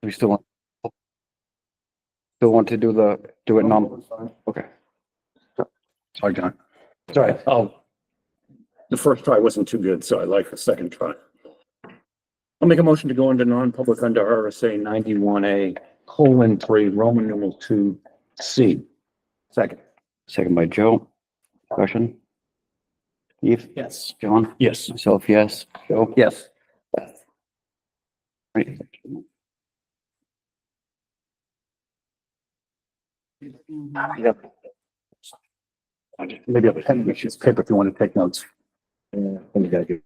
We still want to do it non, okay. Sorry, John. Sorry, the first try wasn't too good, so I like the second try. I'll make a motion to go into non-public under RSA 91A:3, Roman numeral 2C. Second. Second by Joe. Question? Steve? Yes. John? Yes. Myself, yes. Joe? Yes. Right. Yep. Maybe a pen, which is paper if you want to take notes. Yeah. Let me get you.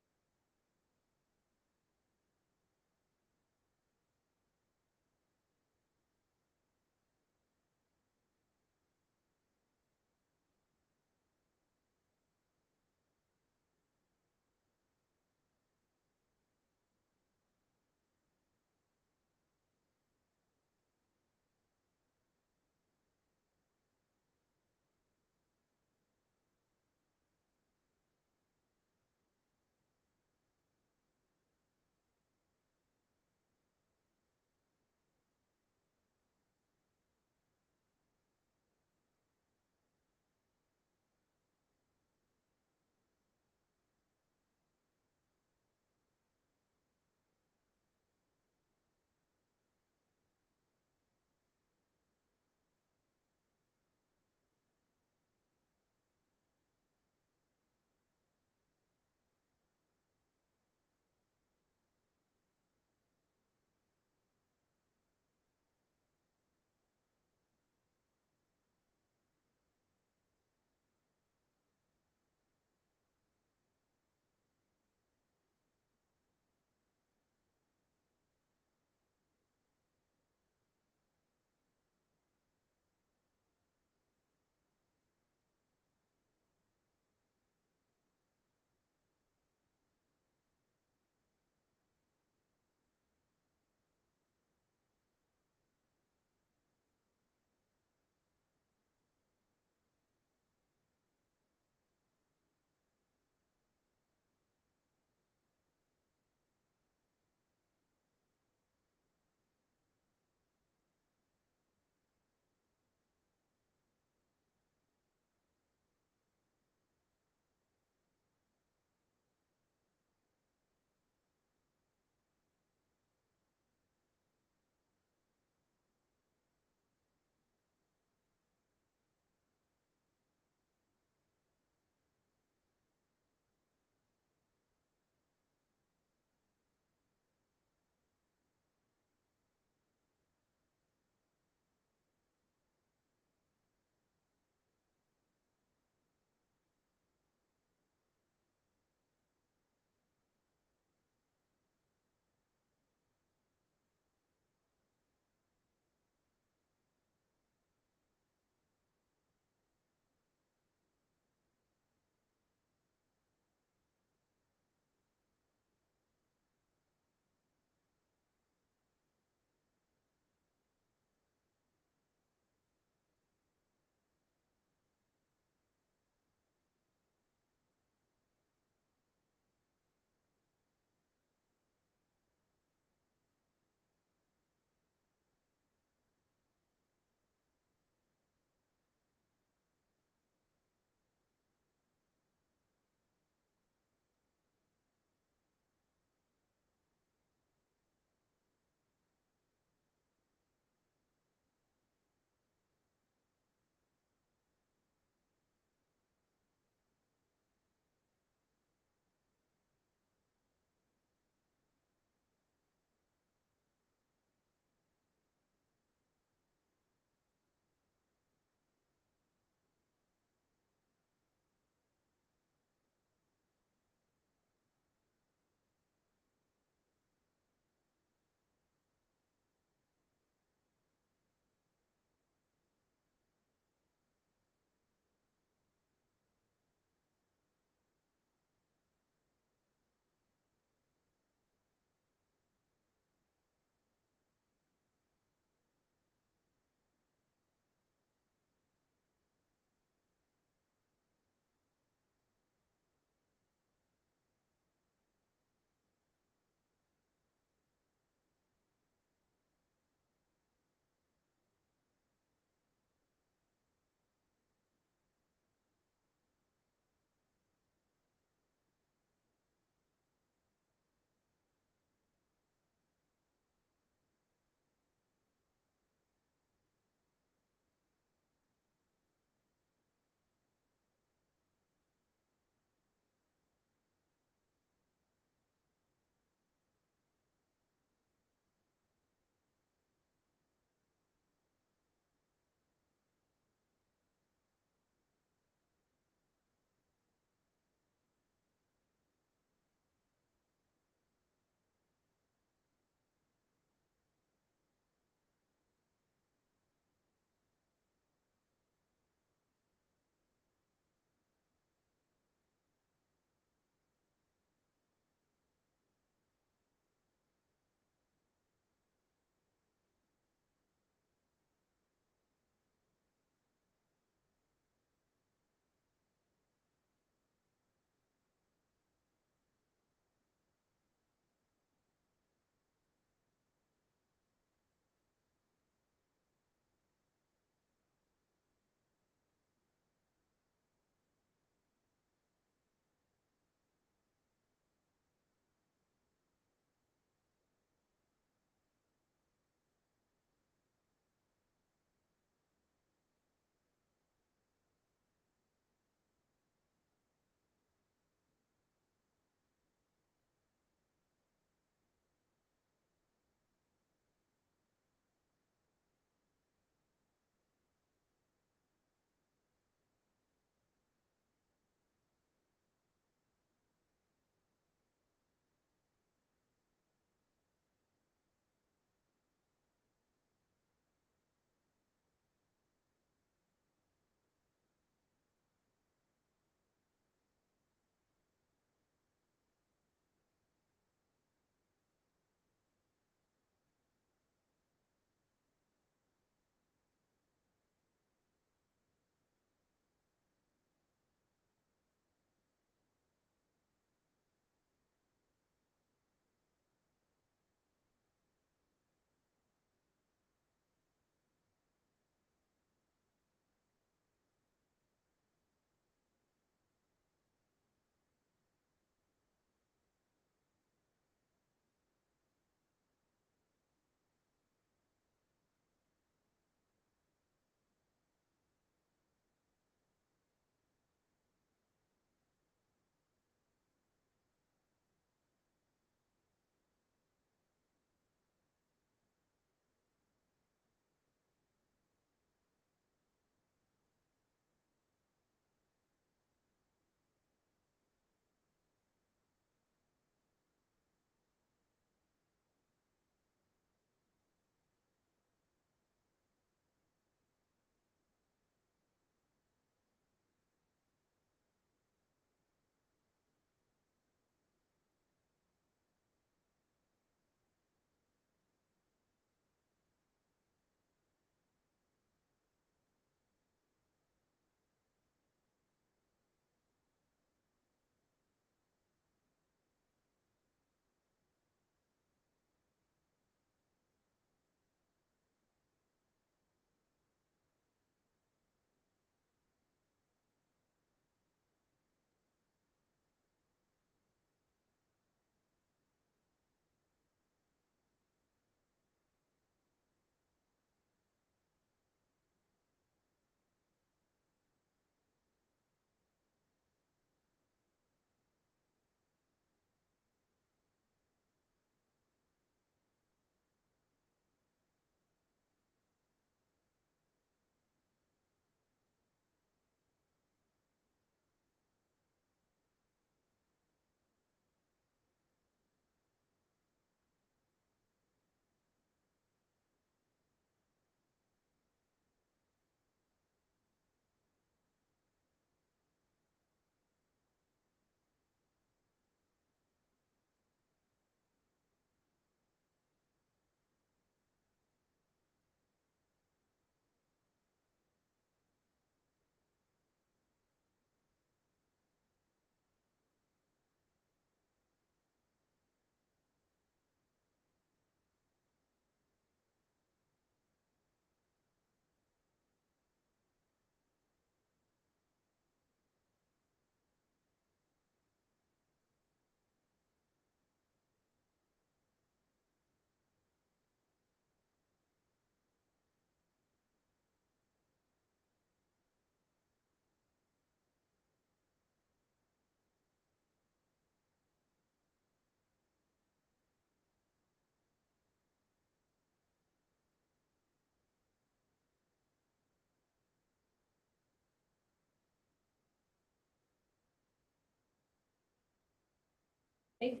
I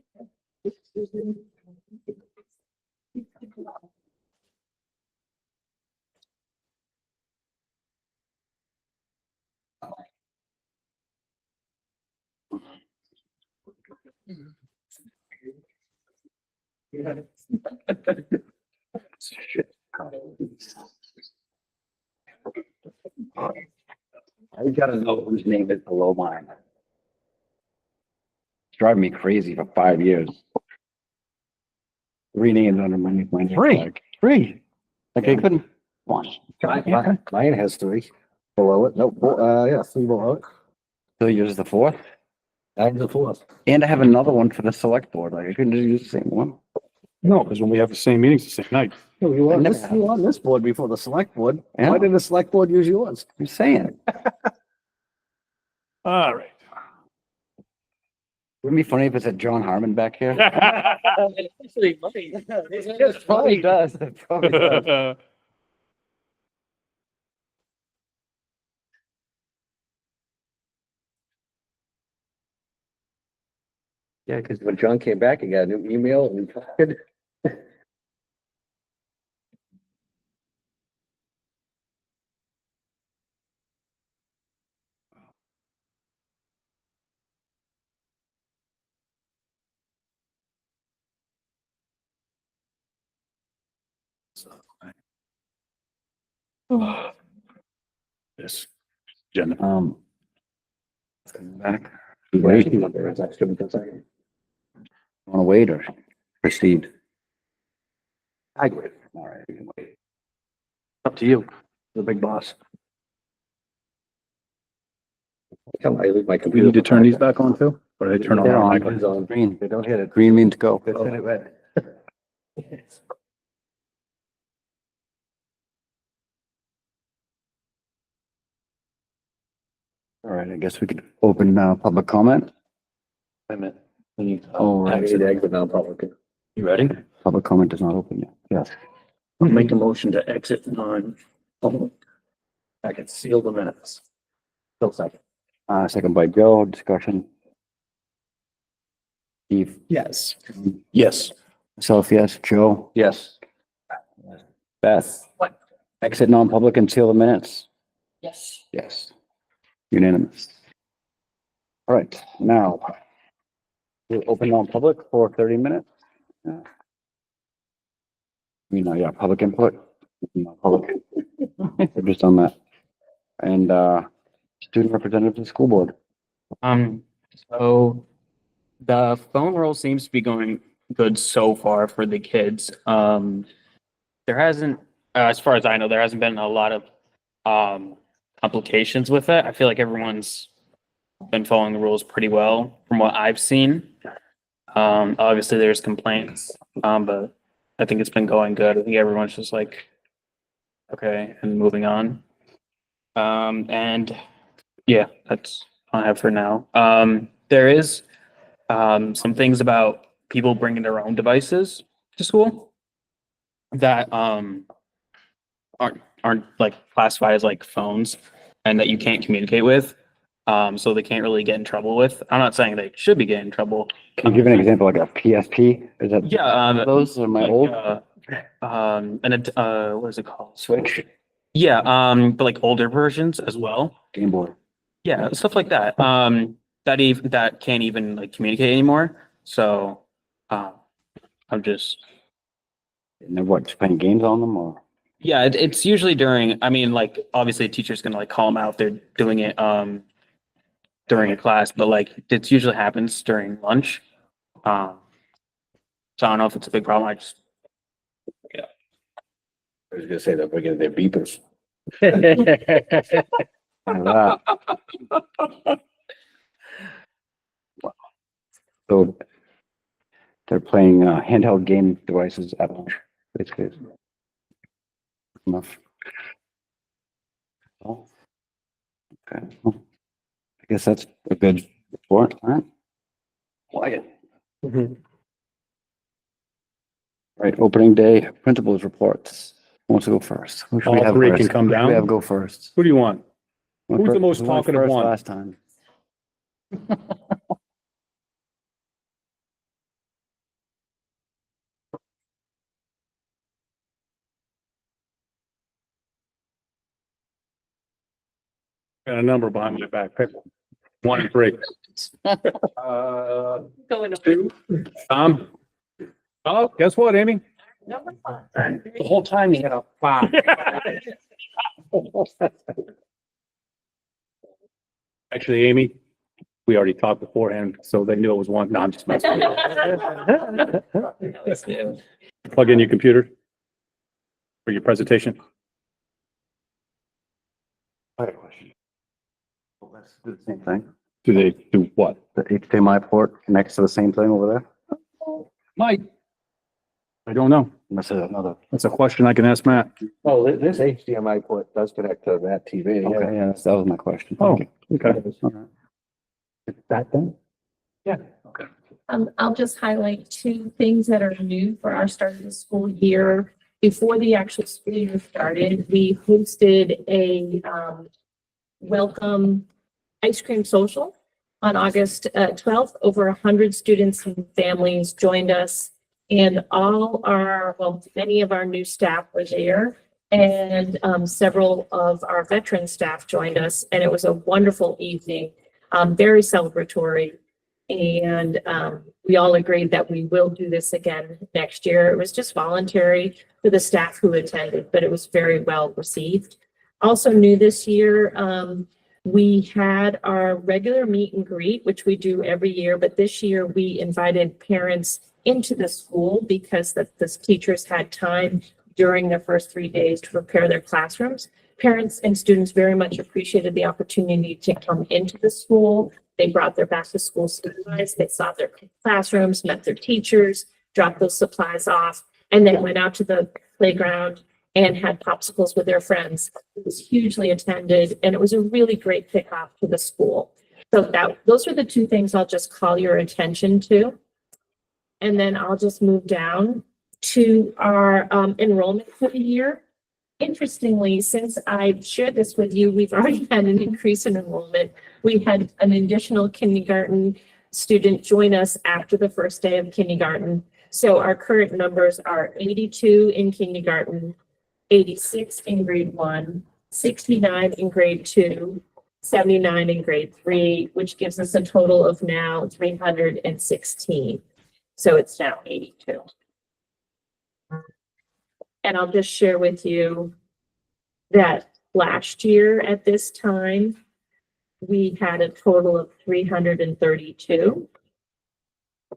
gotta know whose name is below mine. It's driving me crazy for 5 years. 3 names under my name. Three. Like I couldn't. One. Mine has 3 below it. No, 4, yeah, 3 below it. So yours the fourth? I'm the 4th. And I have another one for the select board. Like I couldn't just use the same one. No, because when we have the same meetings the same night. You were on never this, you were on this board before the select board. Yeah. Why didn't the select board use yours? I'm saying. All right. Wouldn't it be funny if it said John Harmon back here? It Probably does. It probably does. Yeah, because when John came back, he got a new email and we talked. Yes. Agenda. Coming back. Wait. Want to wait or proceed? I'd wait. All right. we can wait. Up to you, the big boss. Come, I leave my We computer. need to turn these back on too? Or they turn on? They're on. automatically? It's on. Green. They don't hit it. Green means go. They hit it red. All right. I guess we could open public comment. Wait a minute. We need- Oh, I right. need to exit non-public. You ready? Public comment is not open yet. Yes. I'll make a motion to exit non-public. I can seal the minutes. Still second. Second by Joe. Discussion. Steve. Yes. Yes. Myself, yes. Joe. Yes. Beth. Exit non-public and seal the minutes. Yes. Yes. Unanimous. All right, now. We'll open non-public for 30 minutes. Yeah. Yeah, public input. Public. We've just done that. And, student representative of the school board. So the phone roll seems to be going good so far for the kids. There hasn't, as far as I know, there hasn't been a lot of complications with it. I feel like everyone's been following the rules pretty well from what I've seen. Obviously there's complaints, but I think it's been going good. I think everyone's just like, okay, and moving on. And yeah, that's all I have for now. There is some things about people bringing their own devices to school that aren't like classified as like phones and that you can't communicate with. So they can't really get in trouble with. I'm not saying they should be getting in trouble. Can you give an example like a PSP? Is that? Yeah, Those are my like, old what is it called? Switch, Yeah, but like older versions as well. Game Boy. Yeah, stuff like that. That can't even like communicate anymore. So, I'm just And then what, just playing games on them or? yeah. It's usually during. I mean, like obviously, a teacher's gonna like call them out. They're doing it during a class, but like it usually happens during lunch. So I don't know if it's a big problem. I was gonna say that we're getting their beepers. Like that. So they're playing handheld game devices at lunch, basically. Enough. Oh. Okay. Well, I guess that's a good report, all right? Quiet. Right, opening day, principals reports. Who wants to go first? Who should we All have three first? can come Who should down. We have go first. Who do you want? Who Who's the most who went talkative first one? Last time. Got a number behind my back. Pick 1 and 3. Going to 2. Oh, guess what, Amy? number 5. The whole time you had a 5. Actually, Amy, we already talked beforehand, so they knew it was 1. No, I'm just messing. Plug in your computer for your presentation. I have a question. Well, let's do the same thing. Do they do what? The HDMI port connects to the same thing over there? Mike? I don't know. Unless there's another. That's a question I can ask Matt. Oh, this HDMI port does connect to that TV. yeah. Okay, yeah, that was my question. Oh, Thank you. okay. All right. Is that then? I'll just highlight 2 things that are new for our start of the school year. Before the actual school year started, we hosted a welcome ice cream social on August 12th. Over 100 students and families joined us, and many of our new staff were there, and several of our veteran staff joined us, and it was a wonderful evening, very celebratory. And we all agreed that we will do this again next year. It was just voluntary for the staff who attended, but it was very well received. Also new this year, we had our regular meet and greet, which we do every year, but this year we invited parents into the school because the teachers had time during their first 3 days to prepare their classrooms. Parents and students very much appreciated the opportunity to come into the school. They brought their back to school supplies. They saw their classrooms, met their teachers, dropped those supplies off, and then went out to the playground and had popsicles with their friends. It was hugely attended, and it was a really great kickoff to the school. So those are the 2 things I'll just call your attention to. And then I'll just move down to our enrollment for the year. Interestingly, since I've shared this with you, we've already had an increase in enrollment. We had an additional kindergarten student join us after the first day of kindergarten. So our current numbers are 82 in kindergarten, 86 in grade 1, 69 in grade 2, 79 in grade 3, which gives us a total of now 316. So it's now 82. And I'll just share with you that last year at this time, we had a total of 332.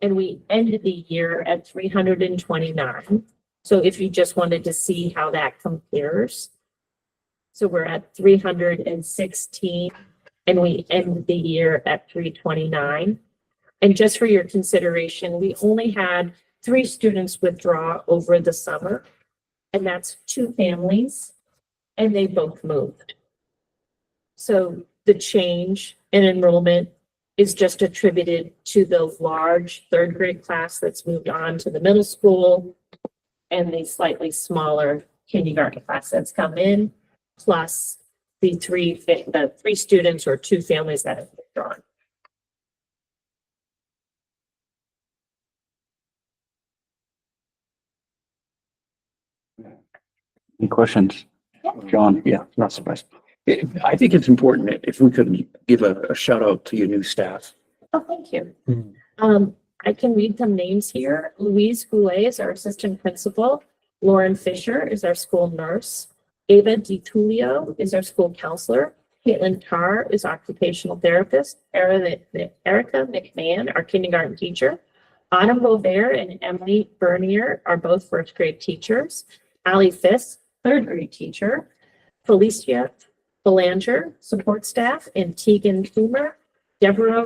And we ended the year at 329. So if you just wanted to see how that compares. So we're at 316 and we ended the year at 329. And just for your consideration, we only had 3 students withdraw over the summer. And that's 2 families, and they both moved. So the change in enrollment is just attributed to the large 3rd grade class that's moved on to the middle school and the slightly smaller kindergarten class that's come in, plus the 3 students or 2 families that have withdrawn. Any questions? John? Yeah, not surprised. I think it's important if we could give a shout out to your new staff. Oh, thank you. Mhm. I can read some names here. Louise Goulet is our assistant principal. Lauren Fisher is our school nurse. Ava DiTullio is our school counselor. Caitlin Tarr is occupational therapist. Erica McMahon, our kindergarten teacher. Autumn Bovair and Emily Bernier are both 1st grade teachers. Allie Fisk, 3rd grade teacher. Felicia Belanger, support staff, and Tegan Plumer, Deborah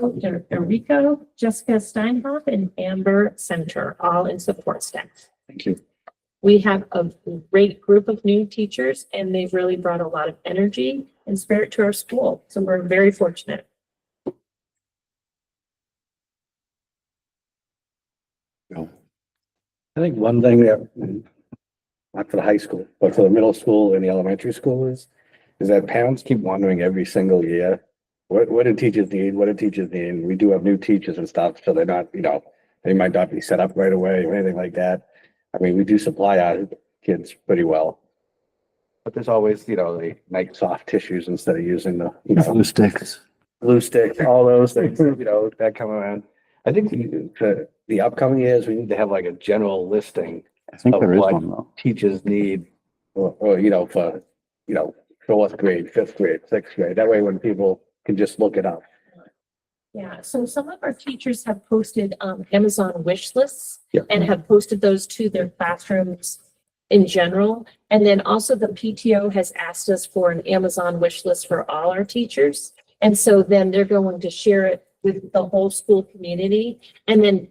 Enrico, Jessica Steinhoff, and Amber Center, all in support staff. Thank you. We have a great group of new teachers, and they've really brought a lot of energy and spirit to our school. So we're very fortunate. I think one thing that, not for the high school, but for the middle school and the elementary school is that parents keep wondering every single year, what do teachers need? What do teachers need? We do have new teachers and stuff, so they're not, they might not be set up right away or anything like that. I mean, we do supply our kids pretty well. But there's always, the nice soft tissues instead of using the, Blue sticks. glue sticks, all those things, that come around. I think the upcoming years, we need to have like a general listing I think there is Of what? one though. teachers need or for, fourth grade, fifth grade, sixth grade. That way when people can just look it up. Yeah, so some of our teachers have posted Amazon wish lists Yeah. and have posted those to their classrooms in general. And then also the PTO has asked us for an Amazon wish list for all our teachers. And so then they're going to share it with the whole school community. And then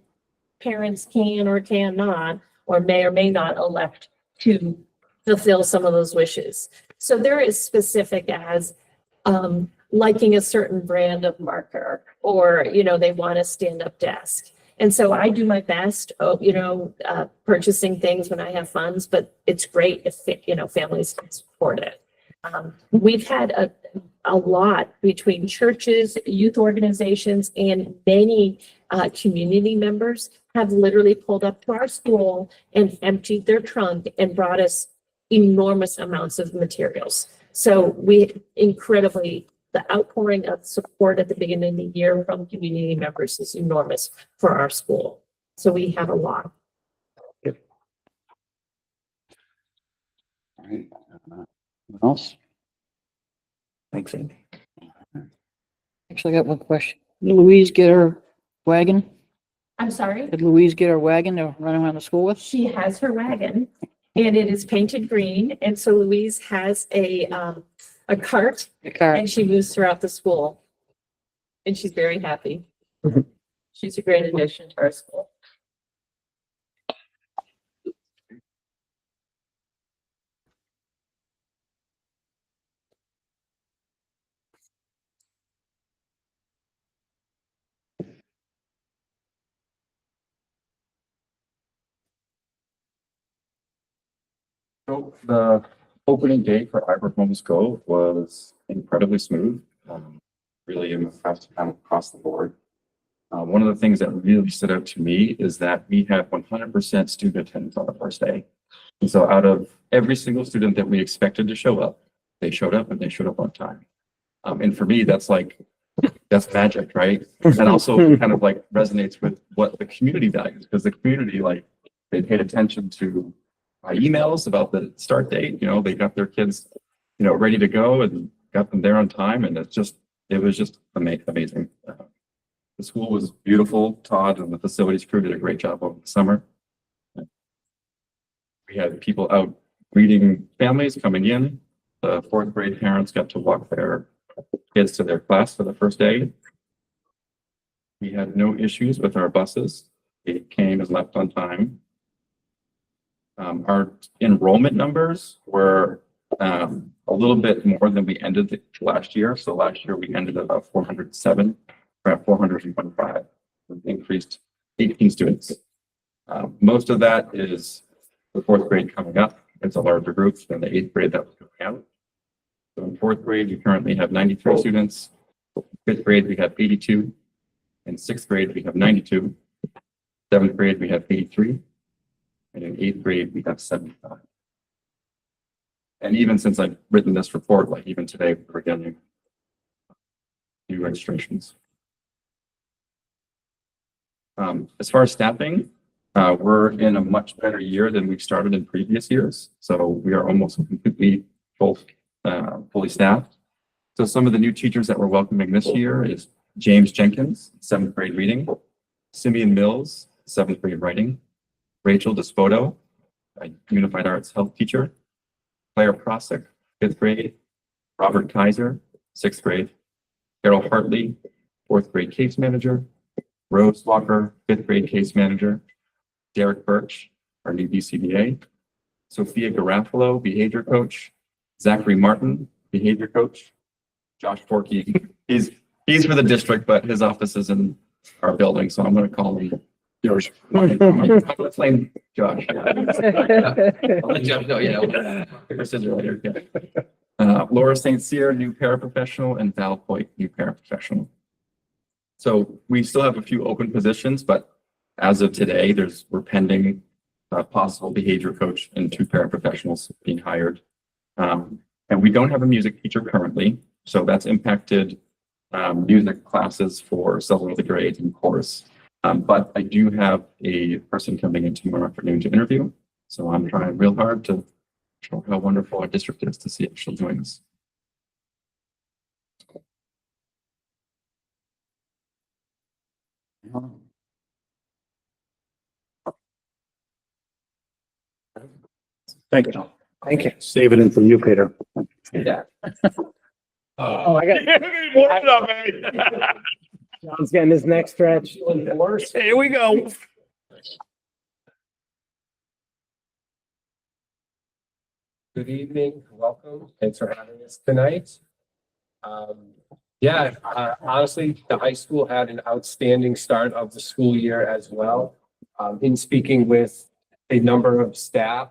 parents can or cannot, or may not elect to fulfill some of those wishes. So they're as specific as liking a certain brand of marker, or, they want a stand-up desk. And so I do my best, purchasing things when I have funds, but it's great if, families can support it. We've had a lot between churches, youth organizations, and many community members have literally pulled up to our school and emptied their trunk and brought us enormous amounts of materials. So the outpouring of support at the beginning of the year from community members is enormous for our school. So we have a lot. All right. Anyone else? Thanks, Andy. Actually, I got one question. Did Louise get her wagon? I'm sorry? Did Louise get her wagon to run around the school with? She has her wagon and it is painted green. And so Louise has a cart The car. and she moves throughout the school. And she's very happy. She's a great addition to our school. So the opening day for Ivor Homes Go was incredibly smooth, really impressed across the board. One of the things that really stood out to me is that we had 100% student attendance on the first day. And so out of every single student that we expected to show up, they showed up and they showed up on time. And for me, that's magic, right? And also kind of like resonates with what the community values, because the community, they paid attention to my emails about the start date. They got their kids, ready to go and got them there on time. And it was just amazing. The school was beautiful. Todd and the facilities crew did a great job over the summer. We had people out greeting families coming in. The fourth grade parents got to walk their kids to their class for the first day. We had no issues with our buses. They came and left on time. Our enrollment numbers were a little bit more than we ended last year. So last year we ended at about 407. We're at 425. We've increased 18 students. Most of that is the fourth grade coming up. It's a larger group than the eighth grade that was going out. So in fourth grade, we currently have 93 students. Fifth grade, we have 82. In sixth grade, we have 92. Seventh grade, we have 83. And in eighth grade, we have 75. And even since I've written this report, even today, we're getting new registrations. As far as staffing, we're in a much better year than we've started in previous years. So we are almost completely fully staffed. So some of the new teachers that we're welcoming this year is James Jenkins, seventh grade reading, Simeon Mills, seventh grade writing, Rachel Despoto, a unified arts health teacher, Claire Prosick, fifth grade, Robert Kaiser, sixth grade, Carol Hartley, fourth grade case manager, Rose Walker, fifth grade case manager, Derek Birch, our new BCBA, Sophia Garafalo, behavior coach, Zachary Martin, behavior coach, Josh Forkey. He's for the district, but his office is in our building, so I'm going to call him yours. I'm going to claim Josh. I'll let Josh know, pick our scissors later. Laura St. Cyr, new paraprofessional, and Val Hoyt, new paraprofessional. So we still have a few open positions, but as of today, we're pending a possible behavior coach and 2 paraprofessionals being hired. And we don't have a music teacher currently, so that's impacted music classes for several of the grades and course. But I do have a person coming in tomorrow afternoon to interview. So I'm trying real hard to show how wonderful our district is to see if she'll join us. Thank you. Thank you. Save it in for you, Peter. Yeah. Oh, I got, John's getting his next stretch. Here we go. Good evening, welcome. Thanks for having us tonight. Yeah, honestly, the high school had an outstanding start of the school year as well. In speaking with a number of staff,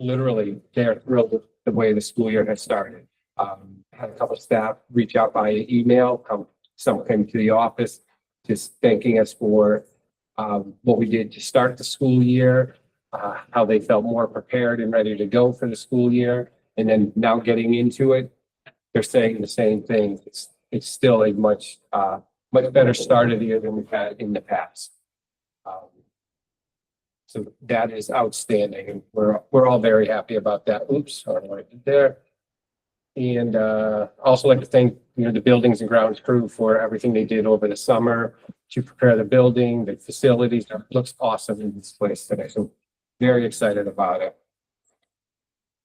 literally, they're thrilled with the way the school year has started. Had a couple of staff reach out via email, some came to the office, just thanking us for what we did to start the school year, how they felt more prepared and ready to go for the school year. And then now getting into it, they're saying the same thing. It's still a much better start of the year than we've had in the past. So that is outstanding, and we're all very happy about that. Oops, sorry, right there. And also like to thank the buildings and grounds crew for everything they did over the summer to prepare the building, the facilities. It looks awesome in this place today. So very excited about it.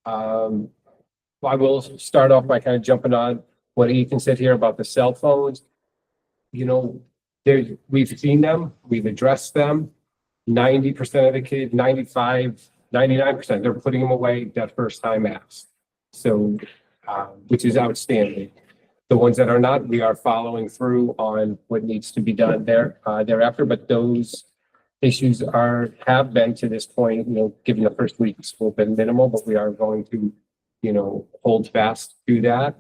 I will start off by kind of jumping on what Ethan said here about the cell phones. We've seen them, we've addressed them. 90% of the kids, 95, 99%, they're putting them away that first time asked. So, which is outstanding. The ones that are not, we are following through on what needs to be done thereafter, but those issues have been to this point, given the first week of school been minimal, but we are going to, hold fast to that,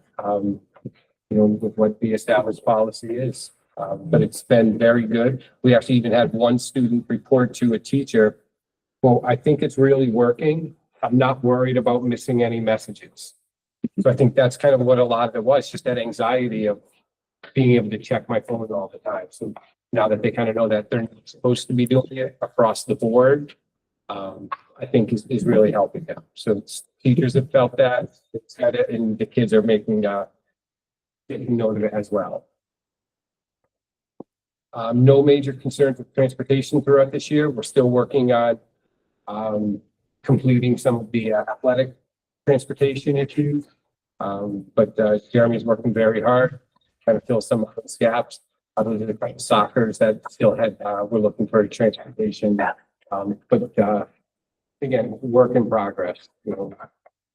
with what the established policy is. But it's been very good. We actually even had one student report to a teacher, well, I think it's really working. I'm not worried about missing any messages. So I think that's kind of what a lot of it was, just that anxiety of being able to check my phone all the time. So now that they kind of know that they're not supposed to be doing it across the board, I think is really helping them. So teachers have felt that, and the kids are making note of it as well. No major concerns with transportation throughout this year. We're still working on completing some of the athletic transportation issues. But Jeremy's working very hard, trying to fill some of those gaps. Other than the soccers that still we're looking for transportation. But again, work in progress.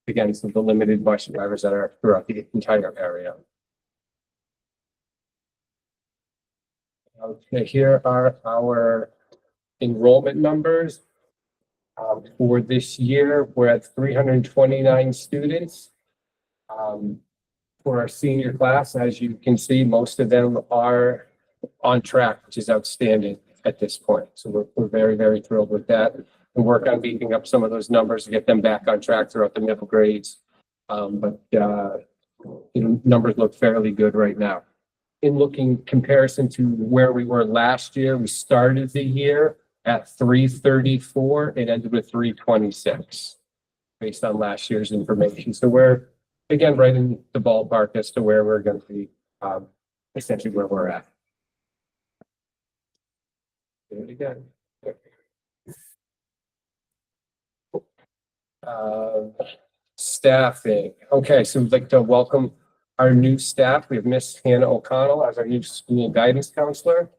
Again, some of the limited bus drivers that are throughout the entire area. Okay, here are our enrollment numbers. For this year, we're at 329 students. For our senior class, as you can see, most of them are on track, which is outstanding at this point. So we're very, very thrilled with that, and work on beefing up some of those numbers to get them back on track throughout the middle grades. But numbers look fairly good right now. In looking comparison to where we were last year, we started the year at 334 and ended with 326 based on last year's information. So we're, again, right in the ballpark as to where we're going to be, essentially where we're at. Do it again. Staffing. Okay, so we'd like to welcome our new staff. We have Miss Hannah O'Connell as our new school guidance counselor,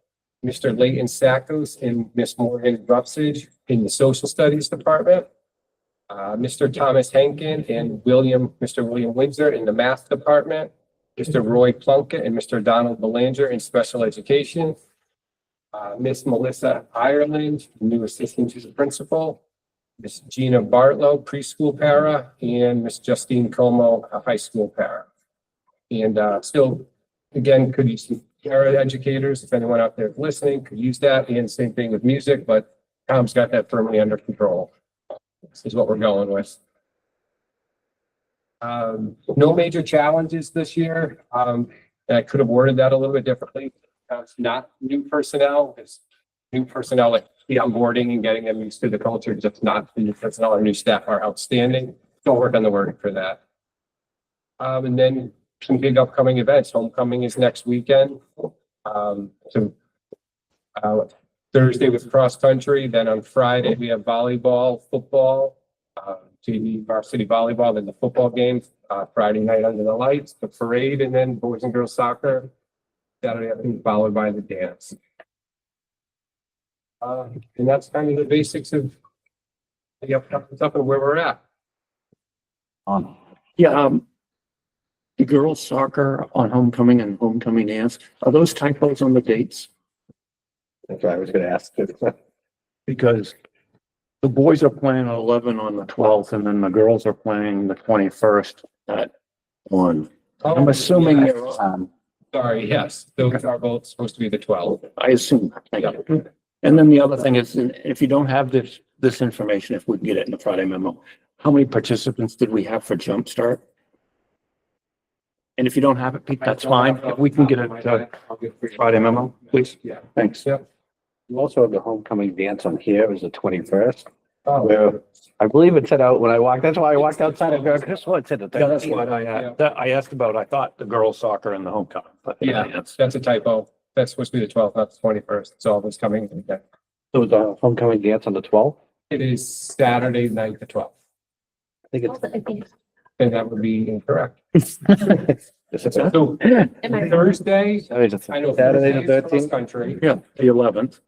Mr. Leighton Sackos and Miss Morgan Rupsage in the social studies department, Mr. Thomas Henkin and Mr. William Windsor in the math department, Mr. Roy Plunkett and Mr. Donald Belanger in special education, Miss Melissa Ireland, new assistant to the principal, Miss Gina Bartlow, preschool para, and Miss Justine Como, a high school para. And still, again, could use some para educators. If anyone out there listening could use that, and same thing with music, but Tom's got that firmly under control. This is what we're going with. No major challenges this year. And I could have worded that a little bit differently. It's not new personnel, it's new personnel, like the onboarding and getting them used to the culture, just not the new personnel. Our new staff are outstanding. Don't work on the wording for that. And then some big upcoming events. Homecoming is next weekend. Thursday with cross country, then on Friday we have volleyball, football, JV varsity volleyball, then the football game, Friday night under the lights, the parade, and then boys and girls soccer. Saturday afternoon, followed by the dance. And that's kind of the basics of the upcoming stuff and where we're at. On. Yeah, the girls soccer on homecoming and homecoming dance, are those typos on the dates? That's what I was gonna ask. Because the boys are playing at 11 on the 12th and then the girls are playing the 21st at 1. I'm assuming Yes. they're, Sorry, yes, those are both supposed to be the 12. I assume, thank you. And then the other thing is, if you don't have this information, if we can get it in the Friday memo, how many participants did we have for Jumpstart? And if you don't have it, Pete, that's fine. If we can get it, Friday memo, please. Yeah. Thanks. You also have the homecoming dance on here is the 21st. Oh, Where I believe it said out when I walked, that's why I walked outside of Chris, it said the Yeah, that's 13th. what I asked about. I thought the girls soccer and the homecoming. But yeah, that's a typo. That's supposed to be the 12th, not the 21st. It's all this coming weekend. So the homecoming dance on the 12th? It is Saturday night, the 12th, I think it's. and that would be incorrect. Is it- So Am I wrong? Thursday, I know. Saturday the Thursday is 13th? Country. Yeah, the 11th.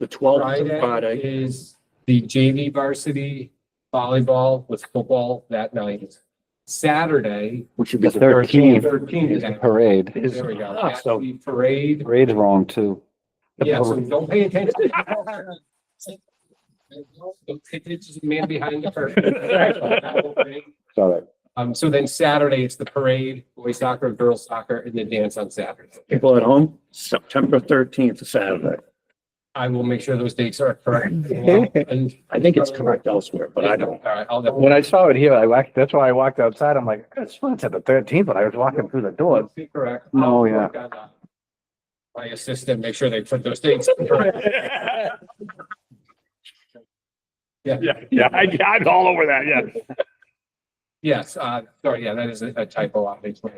The 12th is Friday Friday. is the JV varsity volleyball with football that night. Saturday, Which should be The the 13th. 13th. Is the parade. There we go. Ah, That's so the parade. Parade's wrong too. Yeah, so don't pay attention. It's just the man behind the curtain. Sorry. So then Saturday, it's the parade, boys soccer, girls soccer, and the dance on Saturday. People at home, September 13th, Saturday. I will make sure those dates are correct. And I think it's correct elsewhere, but I don't. All right, I'll When I saw it here, that's why I walked outside. I'm like, it's at the 13th, but I was walking through the door. be correct. No, I'll yeah. work on that. My assistant, make sure they put those dates. Yeah, I'm all over that, yeah. Yes, sorry, yeah, that is a typo, obviously.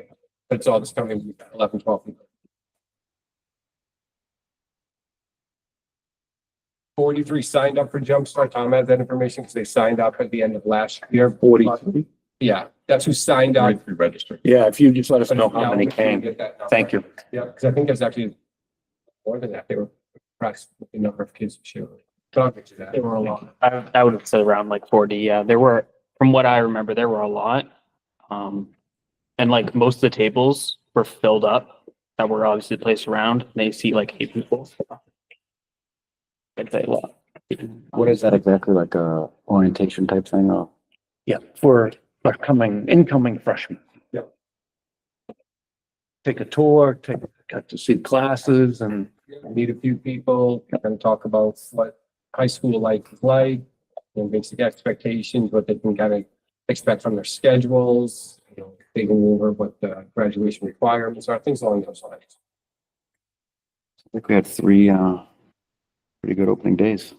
But it's all this coming 11, 12. 43 signed up for Jumpstart. Tom has that information because they signed up at the end of last year. 43. Yeah, that's who signed up. Right, registered. Yeah, if you just let us know Yeah, how I'll many make sure you came. get that number. Thank you. Yeah, because I think there's actually more than that. They were impressed with the number of kids who showed. But I'll get you that. There were a lot. I would have said around like 40. Yeah, there were, from what I remember, there were a lot. And like most of the tables were filled up that were obviously placed around. They see like 8 people. I'd say a lot. What is that exactly, like a orientation type thing or? Yeah, for incoming freshmen. Yep. Take a tour, got to see classes and Meet a few people, and talk about what high school life is like, and basic expectations, what they can kind of expect from their schedules. You know, they go over what the graduation requirements are, things along those lines. I think we had 3, pretty good opening days.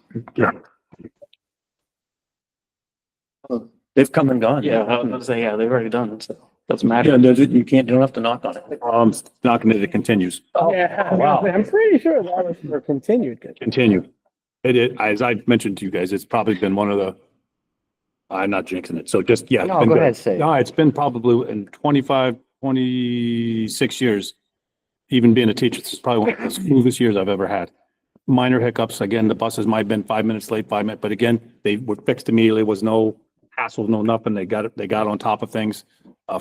they've come and gone. Yeah, I was gonna say, yeah, they've already done it, so doesn't matter. Yeah, you don't have to knock on it. Knocking it, it continues. Yeah, Wow. I'm pretty sure that was for continued. Continue. As I mentioned to you guys, it's probably been one of the, I'm not jinxing it, so just, yeah. it's No, been go good. ahead, say it. No, it's been probably in 25, 26 years, even being a teacher, this is probably one of the smoothest years I've ever had. Minor hiccups, again, the buses might have been 5 minutes late, 5 minutes, but again, they were fixed immediately, was no hassle, no nothing, they got on top of things.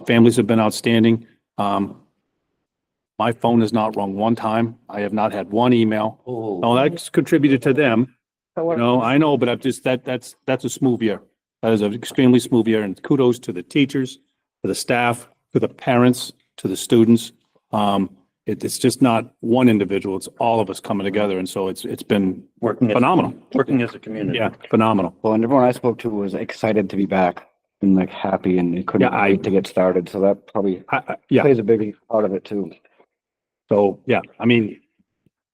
Families have been outstanding. My phone has not rung one time. I have not had one email. No, that's contributed to them. No, I know, but I've just, that's a smooth year. That is an extremely smooth year, and kudos to the teachers, to the staff, to the parents, to the students. It's just not one individual, it's all of us coming together, and so it's been Working phenomenal. as a community. Yeah, phenomenal. Well, and everyone I spoke to was excited to be back. and like happy and they couldn't Yeah, I- wait to get started. So that probably Yeah, plays a big part of it too. so, yeah, I mean,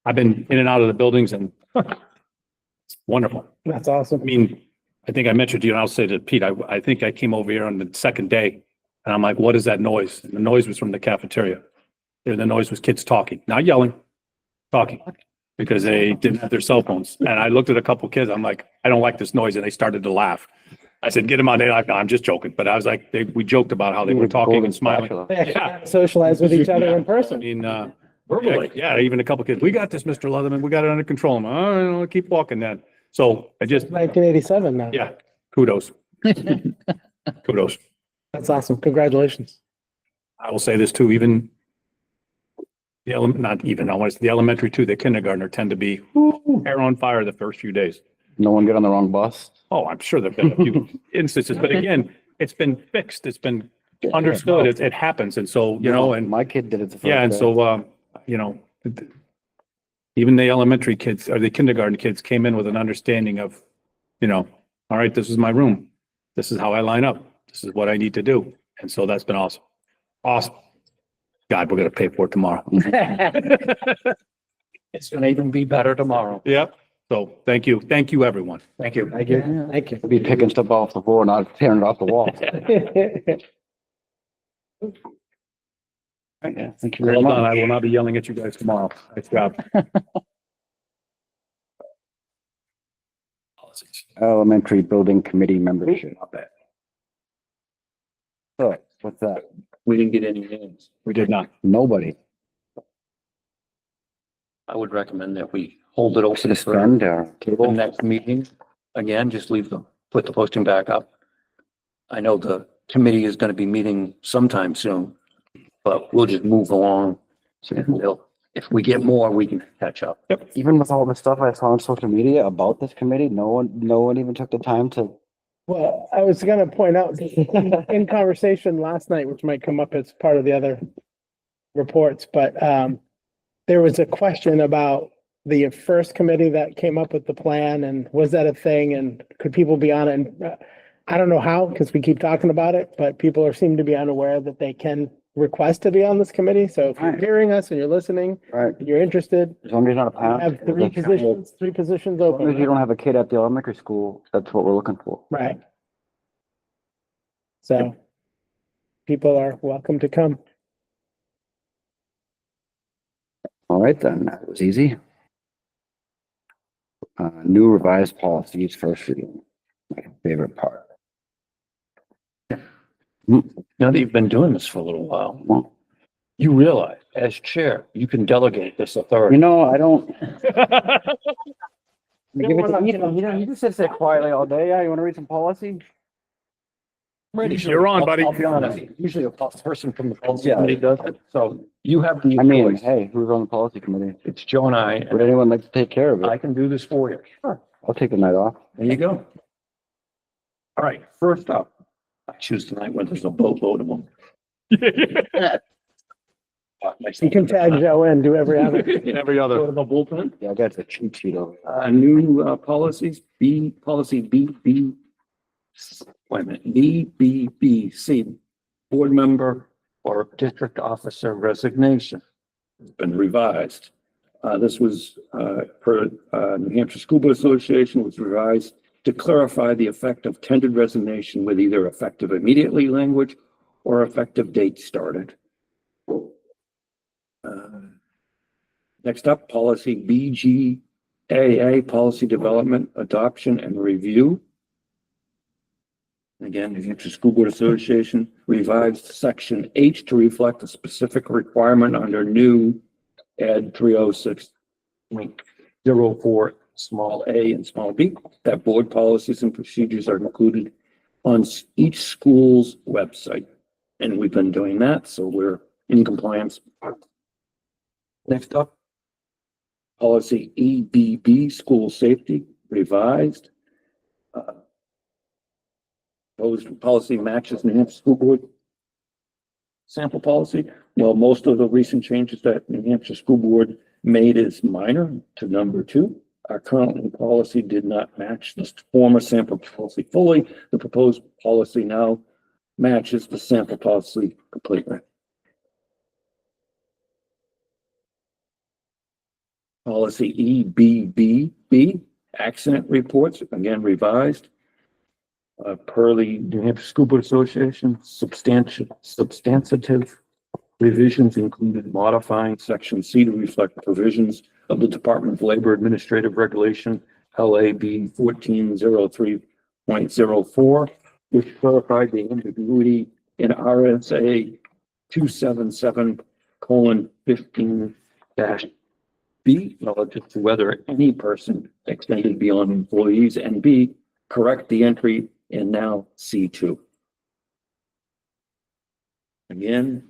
I've been in and out of the buildings and it's wonderful. That's awesome. I mean, I think I mentioned to you, and I'll say to Pete, I think I came over here on the second day and I'm like, what is that noise? And the noise was from the cafeteria. And the noise was kids talking, not yelling, talking, because they didn't have their cell phones. And I looked at a couple kids, I'm like, I don't like this noise. And they started to laugh. I said, get them on. They're like, no, I'm just joking. But I was like, we joked about how they were talking and smiling. They actually got to socialize with each other in I person. mean, yeah, even a couple kids, we got this, Mr. Leatherman, we got it under control. I'm, oh, keep walking then. So I just, 1987 now. yeah, kudos. Kudos. That's awesome. Congratulations. I will say this too, even not even, I want to say the elementary too, the kindergartner tend to be hair on fire the first few days. No one get on the wrong bus. Oh, I'm sure there've been a few instances, but again, it's been fixed. It's been understood. It happens. And so, you know, and my kid did it the first yeah, and day. so, you know, even the elementary kids or the kindergarten kids came in with an understanding of, you know, all right, this is my room. This is how I line up. This is what I need to do. And so that's been awesome. Awesome. God, we're going to pay for it tomorrow. It's gonna even be better tomorrow. Yep. So thank you. Thank you, everyone. Thank you. Thank you. Thank you. Be picking stuff off the floor, not tearing it off the wall. Yeah, thank you very Well done. much. I will not be yelling at you guys tomorrow. Nice job. Elementary Building Committee membership. So, what's that? We didn't get any names. We did not. Nobody. I would recommend that we hold it open for Suspend or the table. next meeting. Again, just leave them, put the posting back up. I know the committee is gonna be meeting sometime soon, but we'll just move along. And if we get more, we can catch up. Even with all the stuff I saw on social media about this committee, no one even took the time to. Well, I was gonna point out in conversation last night, which might come up as part of the other reports, but there was a question about the first committee that came up with the plan and was that a thing and could people be on it? And I don't know how, because we keep talking about it, but people seem to be unaware that they can request to be on this committee. So if you're Right. hearing us and you're listening, Right. and you're interested, As long as you're not a we parent. have three positions As long as you open. don't have a kid at the elementary school, that's what we're looking for. Right. So people are welcome to come. All right, then, that was easy. New revised policies, first reading, my favorite part. Now that you've been doing this for a little while, Well, you realize as chair, you can delegate this authority. you know, I don't. Give it to Ethan. You just sit there quietly all day. Yeah, you want to read some policy? Usually- You're on, buddy. I'll be honest, usually a person from the policy Yeah. committee does it, so you have the I mean, choice. hey, who's on the policy committee? It's Joe and I, Would and anyone like to take care of I it? can do this for you. Sure. I'll take the night off. There you go. All right, first up, I choose tonight when there's a boatload of them. You can tag Joe in, do every other. Every Go other. to the bullpen. Yeah, I got the cheat sheet over. New policies, policy BB, wait a minute, BBBC, board member or district officer resignation. It's been revised. This was, per, New Hampshire School Board Association was revised to clarify the effect of tendered resignation with either effective immediately language or effective date started. Next up, policy BGAA, policy development, adoption and review. Again, New Hampshire School Board Association revised section H to reflect a specific requirement under new Ed 306.04 small a and small b, that board policies and procedures are included on each school's website. And we've been doing that, so we're in compliance. Next up, policy EBB, school safety, revised. Proposed policy matches New Hampshire School Board sample policy. Well, most of the recent changes that New Hampshire School Board made is minor to number 2. Our current policy did not match the former sample policy fully. The proposed policy now matches the sample policy completely. Policy EBBB, accident reports, again revised. Per the New Hampshire School Board Association, substantive revisions included modifying section C to reflect provisions of the Department of Labor Administrative Regulation, LAB 1403.04, which clarified the ambiguity in RSA 277:15-B relative to whether any person extended beyond employees, and B, correct the entry in now C2. Again,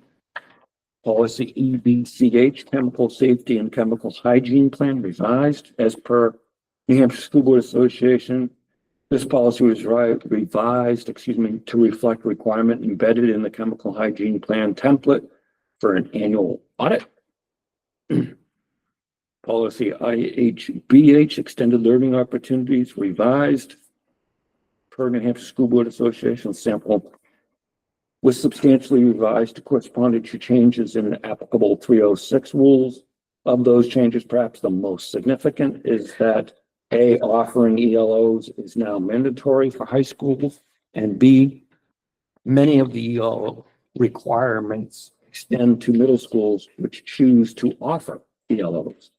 policy EBCH, chemical safety and chemical hygiene plan revised as per New Hampshire School Board Association. This policy was revised, to reflect requirement embedded in the chemical hygiene plan template for an annual audit. Policy IHBH, extended learning opportunities revised per New Hampshire School Board Association. Sample was substantially revised to correspond to changes in applicable 306 rules. Of those changes, perhaps the most significant is that A, offering ELOs is now mandatory for high schools, and B, many of the ELO requirements extend to middle schools which choose to offer ELOs.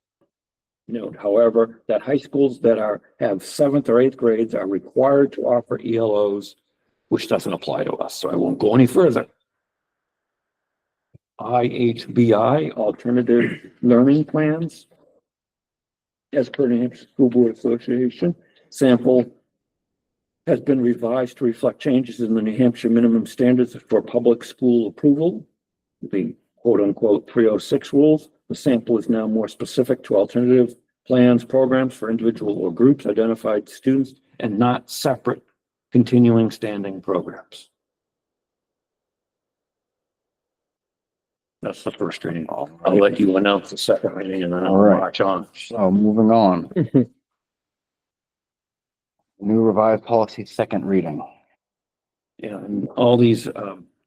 Note, however, that high schools that have 7th or 8th grades are required to offer ELOs, which doesn't apply to us, so I won't go any further. IHBI, alternative learning plans. As per New Hampshire School Board Association, sample has been revised to reflect changes in the New Hampshire minimum standards for public school approval, the quote unquote 306 rules. The sample is now more specific to alternative plans, programs for individual or groups, identified students, and not separate continuing standing programs. That's the first reading. I'll let you announce the second reading and then I'll All right. march on. So moving on. New revised policy, second reading. Yeah, and all these,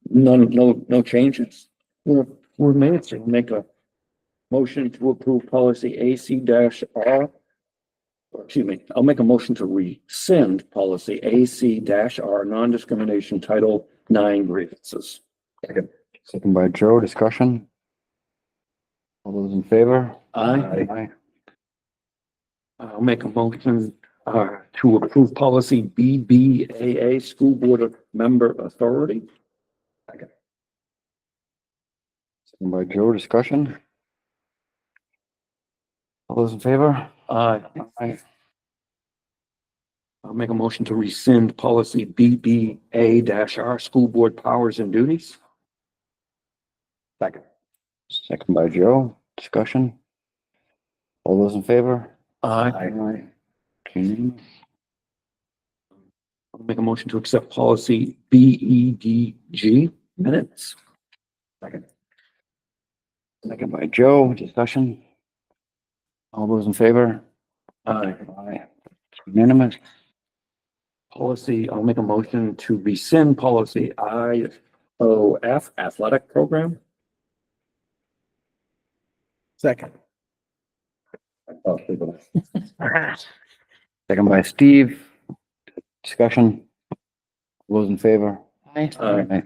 no changes were made, so make a motion to approve policy AC-R. I'll make a motion to rescind policy AC-R, non-discrimination, Title IX grievances. Second by Joe, discussion. All those in favor? Aye. I'll make a motion to approve policy BBAA, School Board Member Authority. Second by Joe, discussion. All those in favor? Aye. Aye. I'll make a motion to rescind policy BBA-R, School Board Powers and Duties. Second by Joe, discussion. All those in favor? Aye. Unanimous. I'll make a motion to accept policy BEDG minutes. Second by Joe, discussion. All those in favor? Aye. Aye. Unanimous. Policy, I'll make a motion to rescind policy IOF, athletic program. Second. Second by Steve, discussion. All those in favor? Aye. Aye.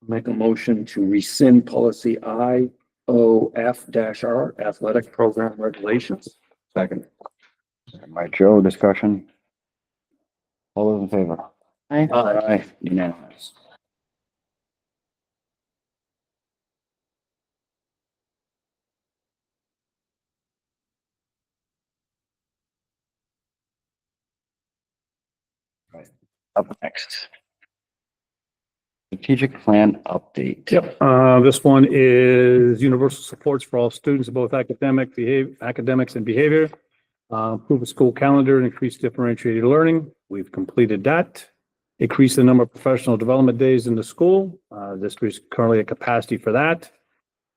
Make a motion to rescind policy IOF-R, athletic program regulations. Second. Second by Joe, discussion. All those in favor? Aye. Aye. Unanimous. Up next. Strategic plan update. Yep, this one is universal supports for all students of both academics and behavior. Improve the school calendar and increase differentiated learning. We've completed that. Increase the number of professional development days in the school. This is currently a capacity for that.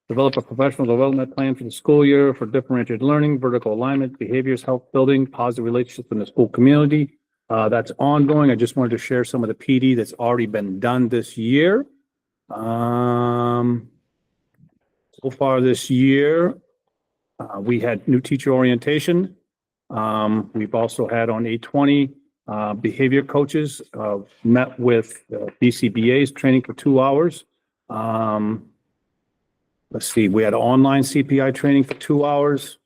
Develop a professional development plan for the school year for differentiated learning, vertical alignment, behaviors, health building, positive relationships in the school community. That's ongoing. I just wanted to share some of the PD that's already been done this year. So far this year, we had new teacher orientation. We've also had on 8/20, behavior coaches, met with BCBA's training for 2 hours. Let's see, we had online CPI training for 2 hours.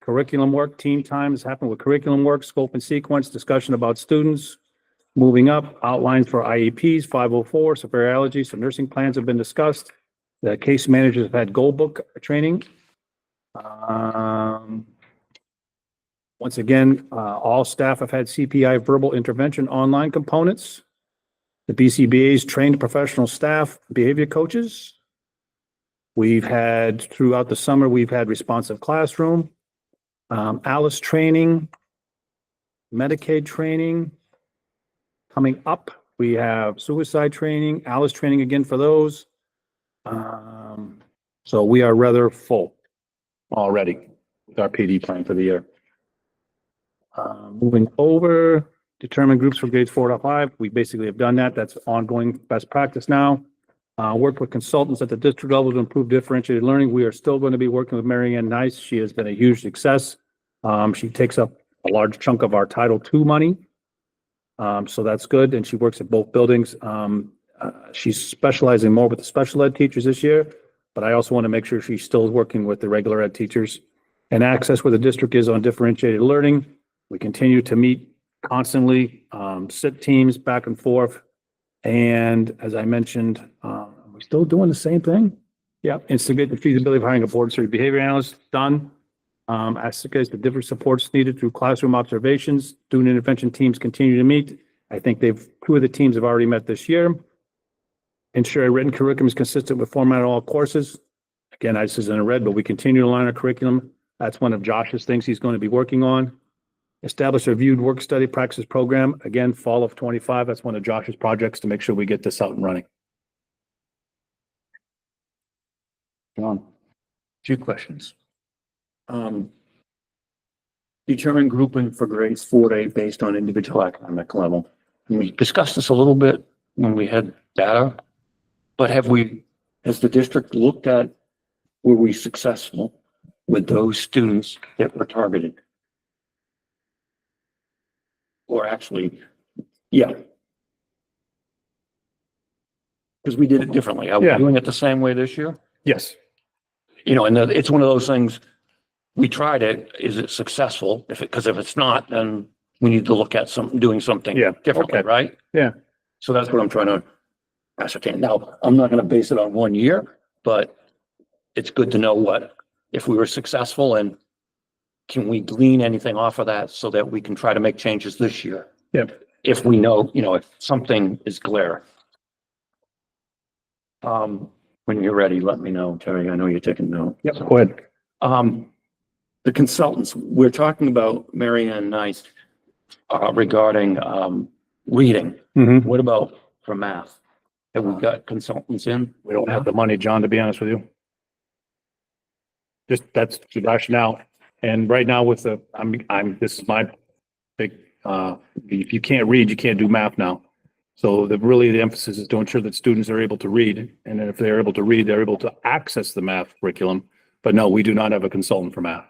Curriculum work, team times happened with curriculum work, scope and sequence, discussion about students. Moving up, outlines for IEPs, 504, severe allergies, some nursing plans have been discussed. The case managers have had goal book training. Once again, all staff have had CPI verbal intervention online components. The BCBA's trained professional staff, behavior coaches. We've had, throughout the summer, we've had responsive classroom, ALICE training, Medicaid training. Coming up, we have suicide training, ALICE training again for those. So we are rather full already with our PD plan for the year. Moving over, determine groups for grades 4 to 5. We basically have done that. That's ongoing best practice now. Work with consultants at the district level to improve differentiated learning. We are still going to be working with Mary Ann Nice. She has been a huge success. She takes up a large chunk of our Title II money. So that's good. And she works at both buildings. She's specializing more with the special ed teachers this year, but I also want to make sure she's still working with the regular ed teachers. And access where the district is on differentiated learning. We continue to meet constantly, sit teams back and forth. And as I mentioned, we're still doing the same thing. Yeah, instigate the feasibility of hiring a board certified behavior analyst, done. Asking the different supports needed through classroom observations. Student intervention teams continue to meet. I think 2 of the teams have already met this year. Ensure a written curriculum is consistent with format of all courses. Again, this isn't in red, but we continue to align our curriculum. That's one of Josh's things he's going to be working on. Establish a reviewed work study practice program. Again, fall of 25. That's one of Josh's projects to make sure we get this out and running. John. 2 questions. Determine grouping for grades 4 to 8 based on individual academic level. And we discussed this a little bit when we had data, but has the district looked at, were we successful with those students that were targeted? Or actually, yeah. Because we did it differently. Are we Yeah. doing it the same way this year? Yes. You know, and it's one of those things, we tried it, is it successful? Because if it's not, then we need to look at doing something Yeah, differently, okay. right? Yeah. So that's what I'm trying to ascertain. Now, I'm not gonna base it on 1 year, but it's good to know if we were successful, and can we glean anything off of that so that we can try to make changes this year? Yeah. If we know, if something is clear. When you're ready, let me know, Terry. I know you're taking note. Yep, go ahead. The consultants, we're talking about Mary Ann Nice, regarding, reading. Mhm. What about for math? Have we got consultants in? We don't have the money, John, to be honest with you. That's the rationale. And right now with this is my big, if you can't read, you can't do math now. So the emphasis is to ensure that students are able to read. And then if they're able to read, they're able to access the math curriculum. But no, we do not have a consultant for math.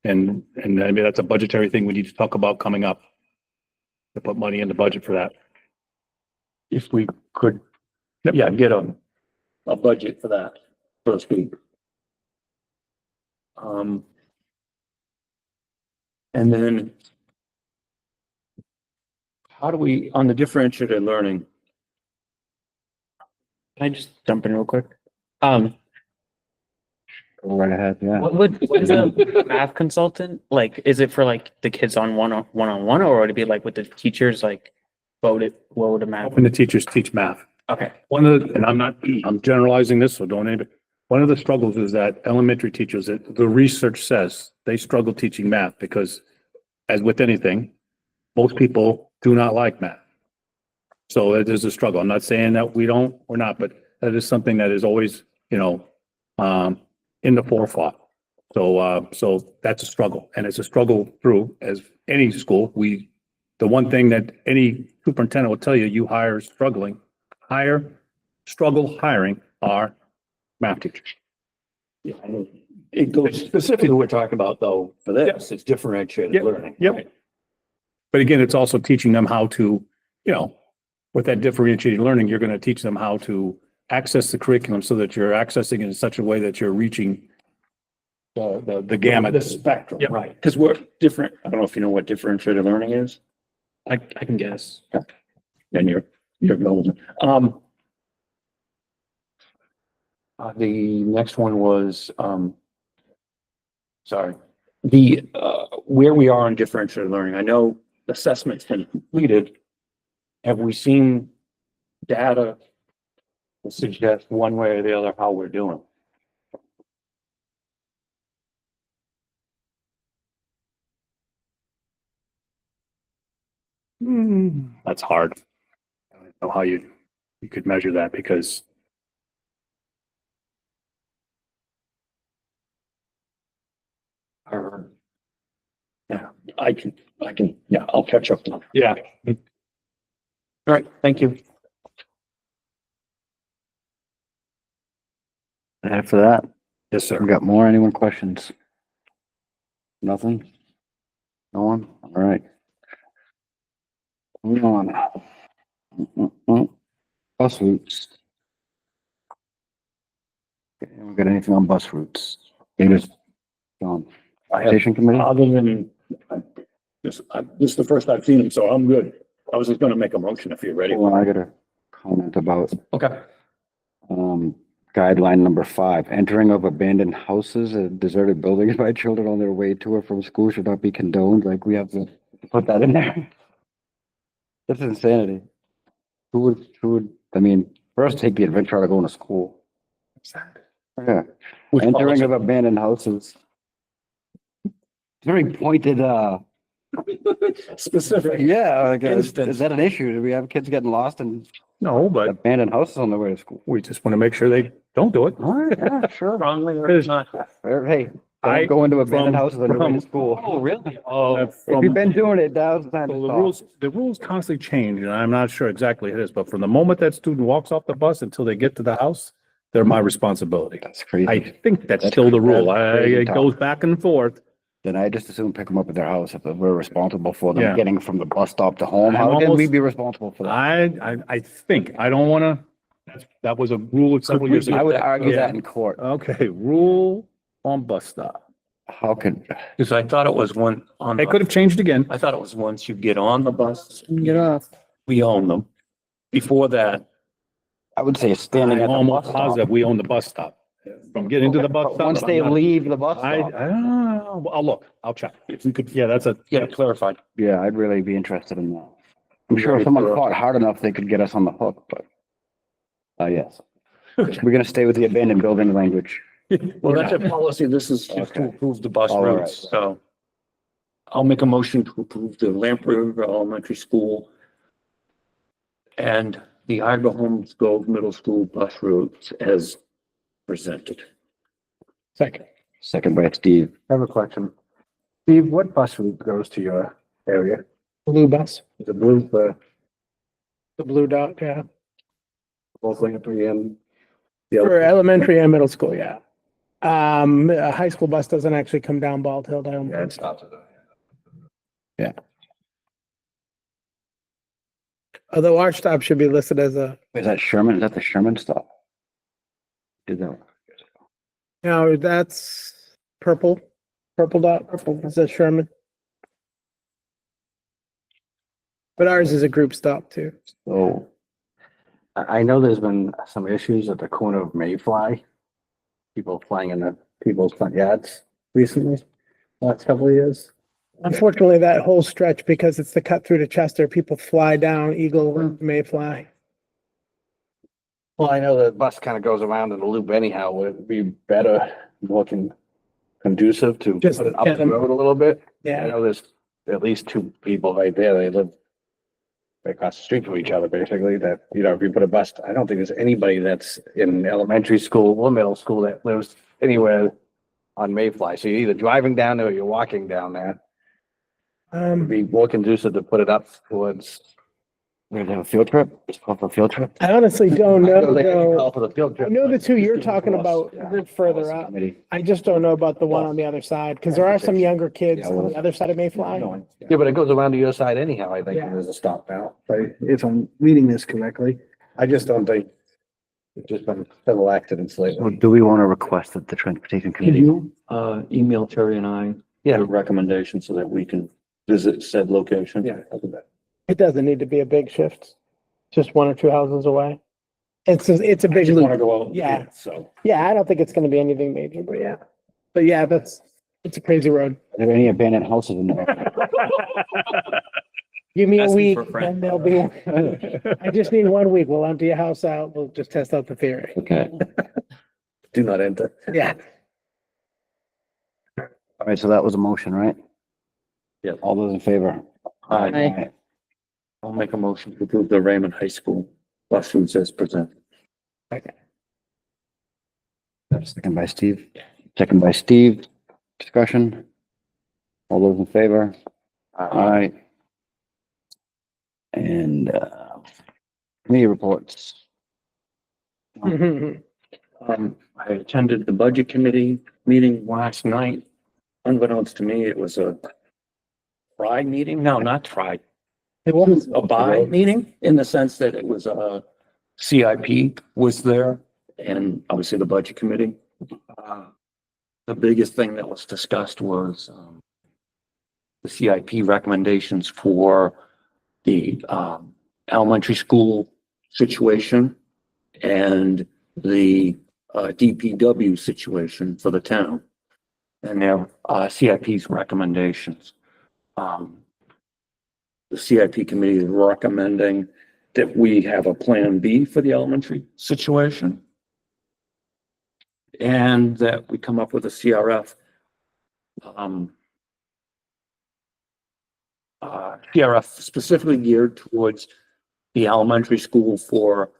And I mean, that's a budgetary thing we need to talk about coming up. To put money in the budget for that. If we could, yeah, get a budget for that, so to speak. And then how do we, on the differentiated learning, Can I just jump in real quick? Go right ahead, yeah. What is a math consultant? Like, is it for like the kids on one-on-one, or would it be like with the teachers, like what would a math? Helping the teachers teach math. Okay. And I'm generalizing this, so don't name it. One of the struggles is that elementary teachers, the research says they struggle teaching math because, as with anything, most people do not like math. So there's a struggle. I'm not saying that we're not, but that is something that is always, in the forefront. So that's a struggle, and it's a struggle through as any school. The one thing that any superintendent will tell you, you struggle hiring are math teachers. Yeah, I know. It goes specifically, we're talking about though, for this, it's differentiated Yep. learning. Yep. But again, it's also teaching them how to, with that differentiated learning, you're going to teach them how to access the curriculum so that you're accessing it in such a way that you're reaching the gamut. The spectrum, Yep. right? Because we're different. I don't know if you know what differentiated learning is. I can guess. And you're golden. The next one was, sorry, where we are in differentiated learning. I know assessment's been completed. Have we seen data to suggest one way or the other how we're doing? That's hard. I don't know how you could measure that because Yeah, I'll catch up. yeah. All right, thank you. After that, Yes, sir. we got more. Anyone questions? Nothing? No one? All right. Moving on. Bus routes. Okay, we got anything on bus routes? Davis, John, I have, station committee? other than, this is the first I've seen him, so I'm good. I was just gonna make a motion if you're ready. Well, I got a comment about, Okay. guideline number 5, entering of abandoned houses and deserted buildings by children on their way to or from school should not be condoned. Like, we have to put that in there. That's insanity. Who would, I mean, first take the adventure out of going to school. Yeah, Which entering policy? of abandoned houses. Very pointed, Specific. yeah, like, Instance. is that an issue? Do we have kids getting lost in No, but abandoned houses on their way to school? we just want to make sure they don't do it. All right, yeah, sure. Wrongly or Because- not? Hey, I- don't go into abandoned from- houses on your way to from- school. Oh, really? If you've been doing it, now's the time to So the stop. rules constantly change, and I'm not sure exactly it is, but from the moment that student walks off the bus until they get to the house, they're my responsibility. That's I crazy. think that's That's still the rule. crazy It talk. goes back and forth. Then I just assume pick them up at their house if we're responsible for them Yeah. getting from the bus stop to home. I'm How can we almost- be responsible for that? I think, I don't want to, that was a rule several years I ago. would argue Yeah. that in court. Okay, rule on bus stop. How can, Because I thought it was one on, It could have changed again. I thought it was once you get on the bus, Get off. we own them. Before that, I would say standing I'm at the bus almost stop. positive we own the bus stop. From getting to the bus But stop. once they I'm not- leave the bus I stop, don't know. I'll look, I'll check. If we could, yeah, that's a, yeah, clarified. yeah, I'd really be interested in that. I'm sure if someone fought hard enough, they could get us on the hook, but. Yes. We're gonna stay with the abandoned building language. Well, that's a policy. This is just to Okay. approve the bus All right. routes, so. I'll make a motion to approve the Lamprey River Elementary School and the Idaho Holmes Grove Middle School bus routes as presented. Second. Second by Steve. I have a question. Steve, what bus route goes to your area? Blue bus, Is it blue for the blue dot, yeah. both Lamprey and? the For other? elementary and middle school, yeah. A high school bus doesn't actually come down Bald Hill down. Yeah, it stops at that. Although our stop should be listed as a, Is that Sherman? Is that the Sherman stop? Is that? no, that's purple dot, purple, is that Sherman? But ours is a group stop too. So I know there's been some issues at the corner of Mayfly. People flying in the people's front yards recently, last couple of years. Unfortunately, that whole stretch, because it's the cut through to Chester, people fly down Eagle, Mayfly. Well, I know the bus kind of goes around in a loop anyhow. Would it be better, more conducive to Just put it up get the them- road a little bit? I Yeah, know there's at least two people right there. They live right across the street from each other, basically, that, you know, if you put a bus, I don't think there's anybody that's in elementary school or middle school that lives anywhere on Mayfly. So you're either driving down there or you're walking down there. It'd be more conducive to put it up towards. We're gonna have a field trip? It's called for a field trip? I honestly don't know, They though. call for the field I trip. know the two you're talking Cross, about yeah. live further up. Committee. I just don't know about the one on the other side, because there are some younger kids Yeah, on well- the other side of Mayfly. Yeah, but it goes around to your side anyhow, I think, Yeah. there's a stop now, right? If I'm reading this correctly. I just don't think, it's just been several accidents So lately. do we want to request that the transportation Can committee? you, email Terry and I Yeah. the recommendation so that we can visit said location? Yeah, I'll do that. It doesn't need to be a big shift, just one or two houses away. It's a I big just wanna loop. go out. Yeah. So. Yeah, I don't think it's gonna be anything major, but yeah. But yeah, it's a crazy road. Are there any abandoned houses in there? Give me a Asking week for a friend. and there'll be, I just need 1 week. We'll empty your house out. We'll just test out the theory. Okay, Do not enter. Yeah. all right, so that was a motion, right? Yeah. All those in favor? Aye. I'll make a motion to approve the Raymond High School bus routes as presented. Second by Steve. Second by Steve. Discussion? All those in favor? Aye. And, committee reports. Mhm. I attended the budget committee meeting last night. Unbeknownst to me, it was a Friday meeting. No, not Friday. It was. A buy meeting in the sense that it was a CIP was there and obviously the budget committee. The biggest thing that was discussed was, the CIP recommendations for the, elementary school situation and the, DPW situation for the town and their, CIP's recommendations. The CIP committee is recommending that we have a plan B for the elementary situation. And that we come up with a CRF. CRF specifically geared towards the elementary school for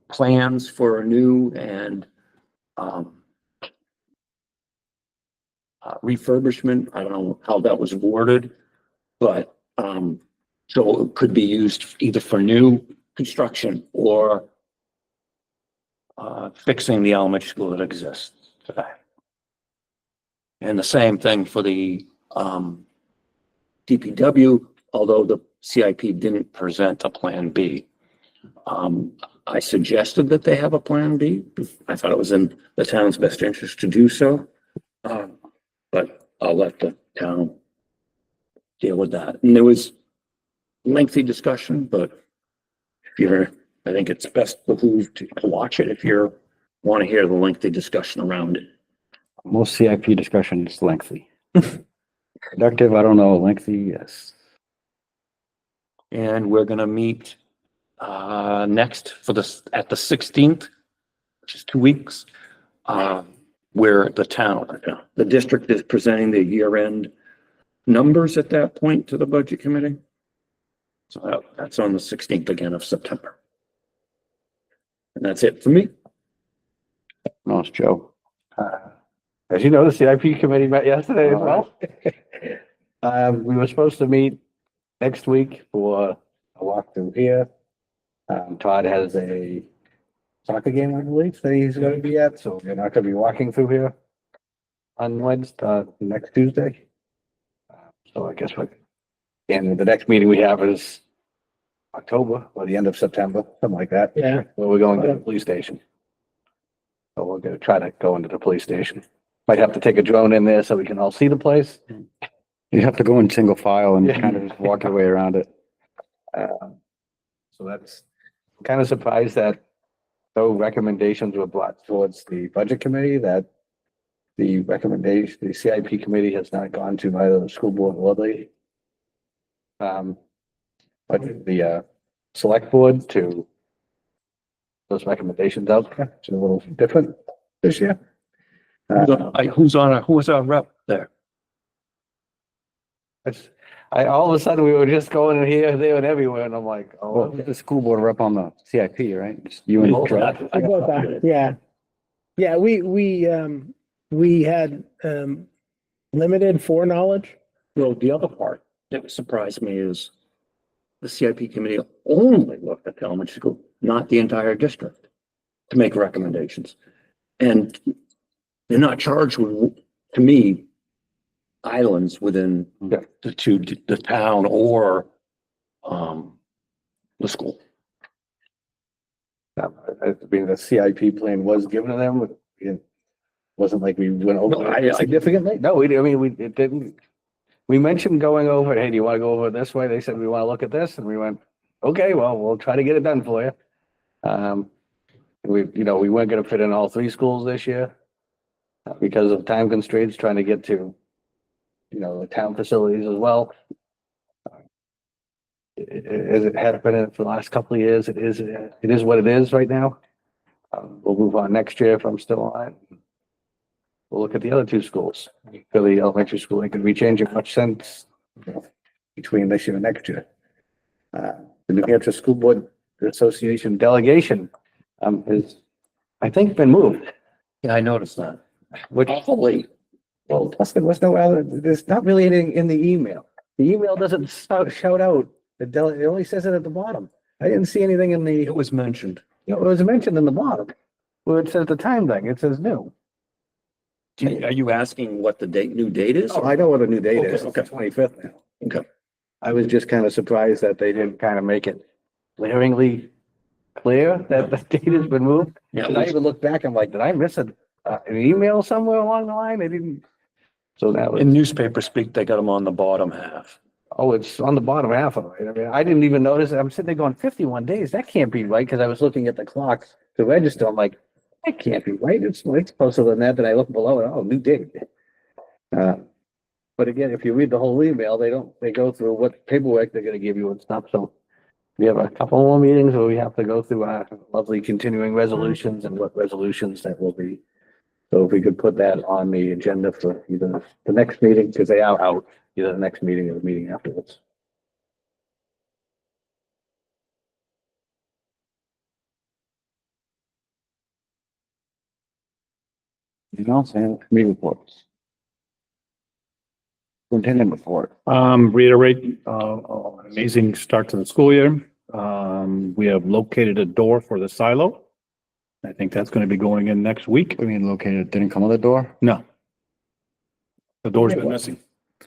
plans for a new and refurbishment. I don't know how that was worded, but so it could be used either for new construction or fixing the elementary school that exists today. And the same thing for the DPW, although the CIP didn't present a plan B. I suggested that they have a plan B. I thought it was in the town's best interest to do so. But I'll let the town deal with that. And there was lengthy discussion, but if you're, I think it's best behooved to watch it if you want to hear the lengthy discussion around it. Most CIP discussion is lengthy. Productive, I don't know, lengthy, yes. And we're gonna meet next for this at the 16th, which is 2 weeks. Where the town, the district is presenting the year-end numbers at that point to the budget committee. So that's on the 16th again of September. And that's it for me. No, it's Joe. As you know, the CIP committee met yesterday as well. We were supposed to meet next week for a walk through here. Todd has a soccer game, I believe, that he's gonna be at, so we're not gonna be walking through here on Wednesday, next Tuesday. So I guess and the next meeting we have is October or the end of September, something like that. Yeah. Where we're going to the police station. So we're gonna try to go into the police station. Might have to take a drone in there so we can all see the place. You have to go in single file and Yeah. kind of just walk your way around it. So that's kind of surprised that no recommendations were brought towards the budget committee, that the recommendation, the CIP committee has not gone to either the school board or the but the select board to those recommendations out, there, which is a little different this year. Who's on, who was our rep there? all of a sudden we were just going in here, there and everywhere and I'm like, Well, oh. the school board rep on the CIP, right? Just you and Joe. About that, yeah. Yeah, we had, limited foreknowledge. Well, the other part that surprised me is the CIP committee only looked at the elementary school, not the entire district, to make recommendations. And they're not charged with, to me, islands within the town or the school. I mean, the CIP plan was given to them, but it wasn't like we went over No, it I- significantly. No, we, I mean, it didn't. We mentioned going over, hey, do you want to go over it this way? They said, we want to look at this. And we went, okay, well, we'll try to get it done for you. We weren't going to fit in all 3 schools this year because of time constraints, trying to get to, the town facilities as well. As it has been for the last couple of years, it is what it is right now. We'll move on next year if I'm still on it. We'll look at the other 2 schools. For the elementary school, ain't gonna be changing much since between this year and next year. The New Hampshire School Board Association delegation has, I think, been moved, Yeah, I noticed that. which, Awfully. well, plus there was no other, there's not really anything in the email. The email doesn't shout out, it only says it at the bottom. I didn't see anything in the, It was mentioned. it was mentioned in the bottom. Where it says the time thing, it says new. Are you asking what the new date is? Oh, I know what a new date is. Okay, It's the 25th now. Okay. I was just kind of surprised that they didn't kind of make it glaringly clear that the date has been moved. Yeah, And I even looked back, I'm like, did I miss an email somewhere along the line? They didn't. So that was, in newspaper speak, they got them on the bottom half. oh, it's on the bottom half of it. I mean, I didn't even notice it. I'm sitting there going 51 days. That can't be right. Cause I was looking at the clock to register. I'm like, that can't be right. It's closer than that. Then I look below and, oh, new date. But again, if you read the whole email, they go through what paperwork they're gonna give you and stuff. So we have a couple more meetings where we have to go through our lovely continuing resolutions and what resolutions that will be. So if we could put that on the agenda for either the next meeting, because they are out, either the next meeting or the meeting afterwards. And committee reports. Superintendent report. Reiterate, amazing start to the school year. We have located a door for the silo. I think that's going to be going in next week. I mean, located, didn't come with a door. No. The door's been missing.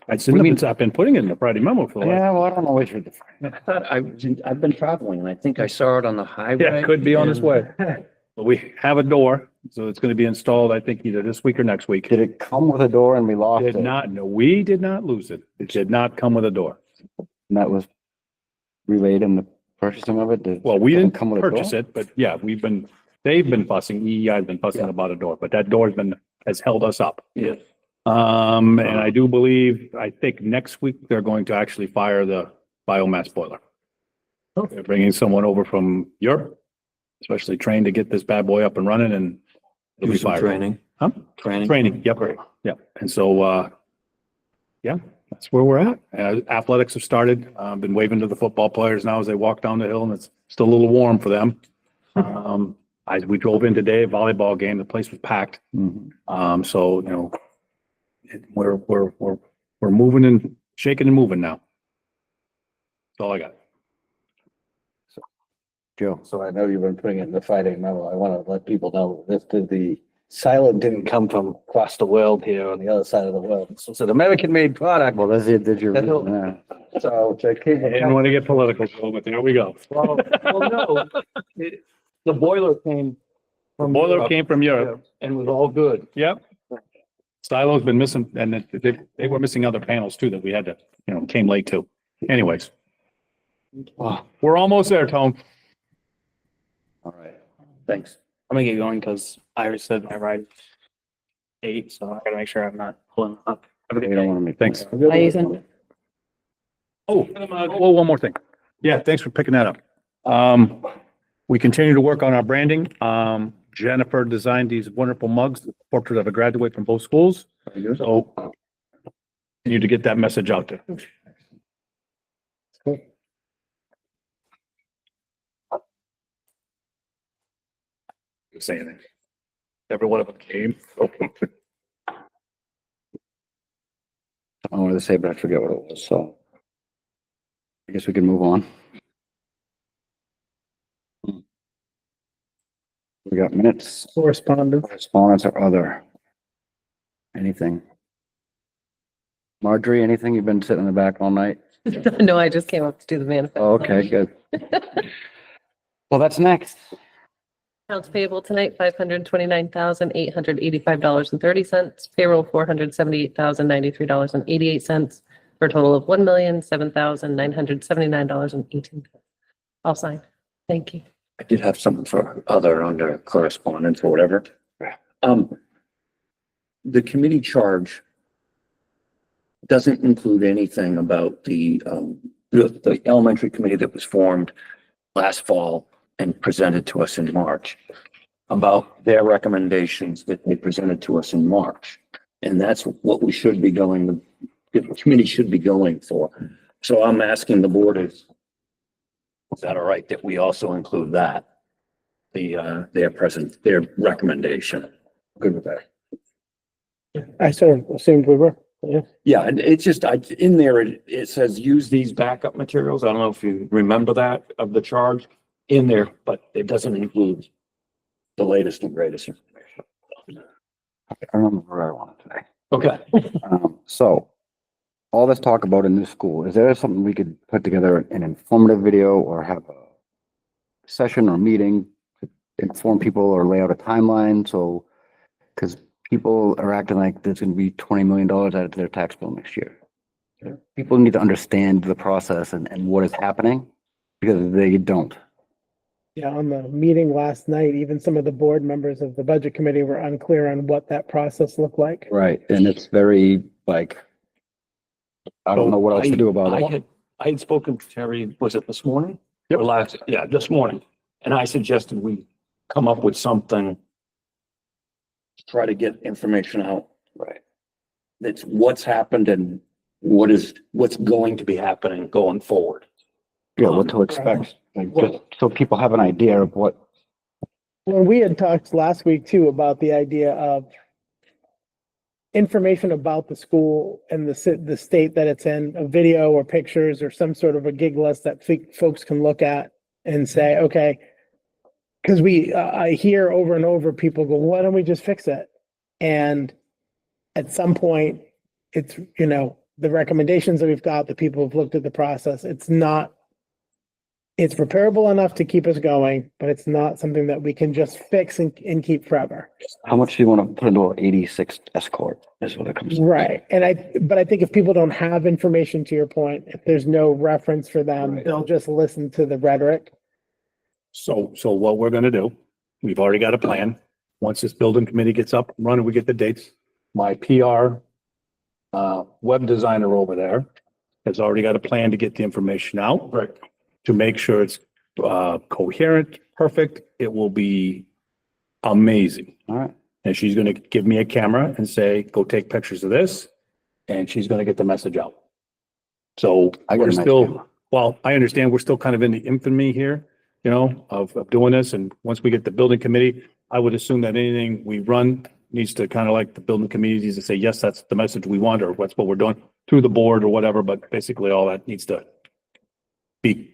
I've been putting it in the Friday memo for the last. Yeah, well, I don't know which. I thought I've been traveling and I think I saw it on the highway. Yeah, it could be on its and- way. But we have a door, so it's going to be installed, I think, either this week or next week. Did it come with a door and we lost Did it? not, no, we did not lose it. It did not come with a door. And that was relayed in the purchasing of it? Well, we didn't come with a door? purchase it, but yeah, they've been fussing, EEI has been fussing about a door, but that door's has held us up. Yeah. And I do believe, I think next week they're going to actually fire the biomass boiler. They're bringing someone over from Europe, especially trained to get this bad boy up and running and it'll Do be some fired. training. Huh? Training, yep, yep. And so, yeah, that's where we're at. Athletics have started. Been waving to the football players now as they walk down the hill and it's still a little warm for them. We drove in today, a volleyball game, the place was packed. Mhm. So, we're moving and shaking and moving now. That's all I got. Joe. So I know you've been putting it in the Friday memo. I want to let people know that the silent didn't come from across the world here on the other side of the world. It's an American-made product. Well, that's it. Did you? That's all. Yeah. So they I didn't want to get political, but there we go. Well, no, the boiler came The boiler came from Europe. and was all good. Yep. Silo's been missing and they were missing other panels too that we had to, came late to. Anyways. We're almost there, Tone. All right. Thanks. I'm gonna get going because I said my ride 8, so I gotta make sure I'm not pulling up. You don't want to make. Thanks. Hi, Ethan. Oh, one more thing. Yeah, thanks for picking that up. We continue to work on our branding. Jennifer designed these wonderful mugs, the portrait of a graduate from both schools. So need to get that message out there. say anything. Every one of them came. I wanted to say, but I forget what it was, so. I guess we can move on. We got minutes, Correspondence. correspondence or other. Anything? Marjorie, anything? You've been sitting in the back all night? No, I just came up to do the manifest. Oh, okay, good. Well, that's next. Accounts payable tonight, $529,885.30. Payroll, $478,093.88 for a total of $1,007,979.18. I'll sign. Thank you. I did have something for other under correspondence or whatever. The committee charge doesn't include anything about the elementary committee that was formed last fall and presented to us in March about their recommendations that they presented to us in March. And that's what we should be the committee should be going for. So I'm asking the board is that all right that we also include that? Their recommendation. Good with that. I sort of assumed we were, yeah. Yeah, and it's just, in there, it says use these backup materials. I don't know if you remember that of the charge in there, but it doesn't include the latest and greatest information. I remember where I wanted today. Okay. So all this talk about a new school, is there something we could put together an informative video or have a session or meeting to inform people or lay out a timeline? So, because people are acting like there's going to be $20 million added to their tax bill next year. People need to understand the process and what is happening because they don't. Yeah, on the meeting last night, even some of the board members of the budget committee were unclear on what that process looked like. Right. And it's very like, I don't know what else to do about it. I had spoken to Terry, was it this morning? Or this morning. And I suggested we come up with something to try to get information out. Right. That's what's happened and what's going to be happening going forward. Yeah, what to expect, like, just so people have an idea of what. When we had talked last week too about the idea of information about the school and the state that it's in, a video or pictures or some sort of a gig list that folks can look at and say, okay, because I hear over and over people go, why don't we just fix it? And at some point, it's, the recommendations that we've got, the people who've looked at the process, it's repairable enough to keep us going, but it's not something that we can just fix and keep forever. How much do you want to put into an 86 Escort is what it comes to. Right. But I think if people don't have information, to your point, if there's no reference for them, Right. they'll just listen to the rhetoric. So what we're gonna do, we've already got a plan. Once this building committee gets up and running, we get the dates. My PR, web designer over there has already got a plan to get the information out. Right. To make sure it's, coherent, perfect. It will be amazing. All right. And she's gonna give me a camera and say, go take pictures of this. And she's gonna get the message out. So I got we're a nice still, camera. well, I understand we're still kind of in the infamy here, of doing this. And once we get the building committee, I would assume that anything we run needs to kind of like the building committee needs to say, yes, that's the message we want, or what's what we're doing through the board or whatever. But basically all that needs to be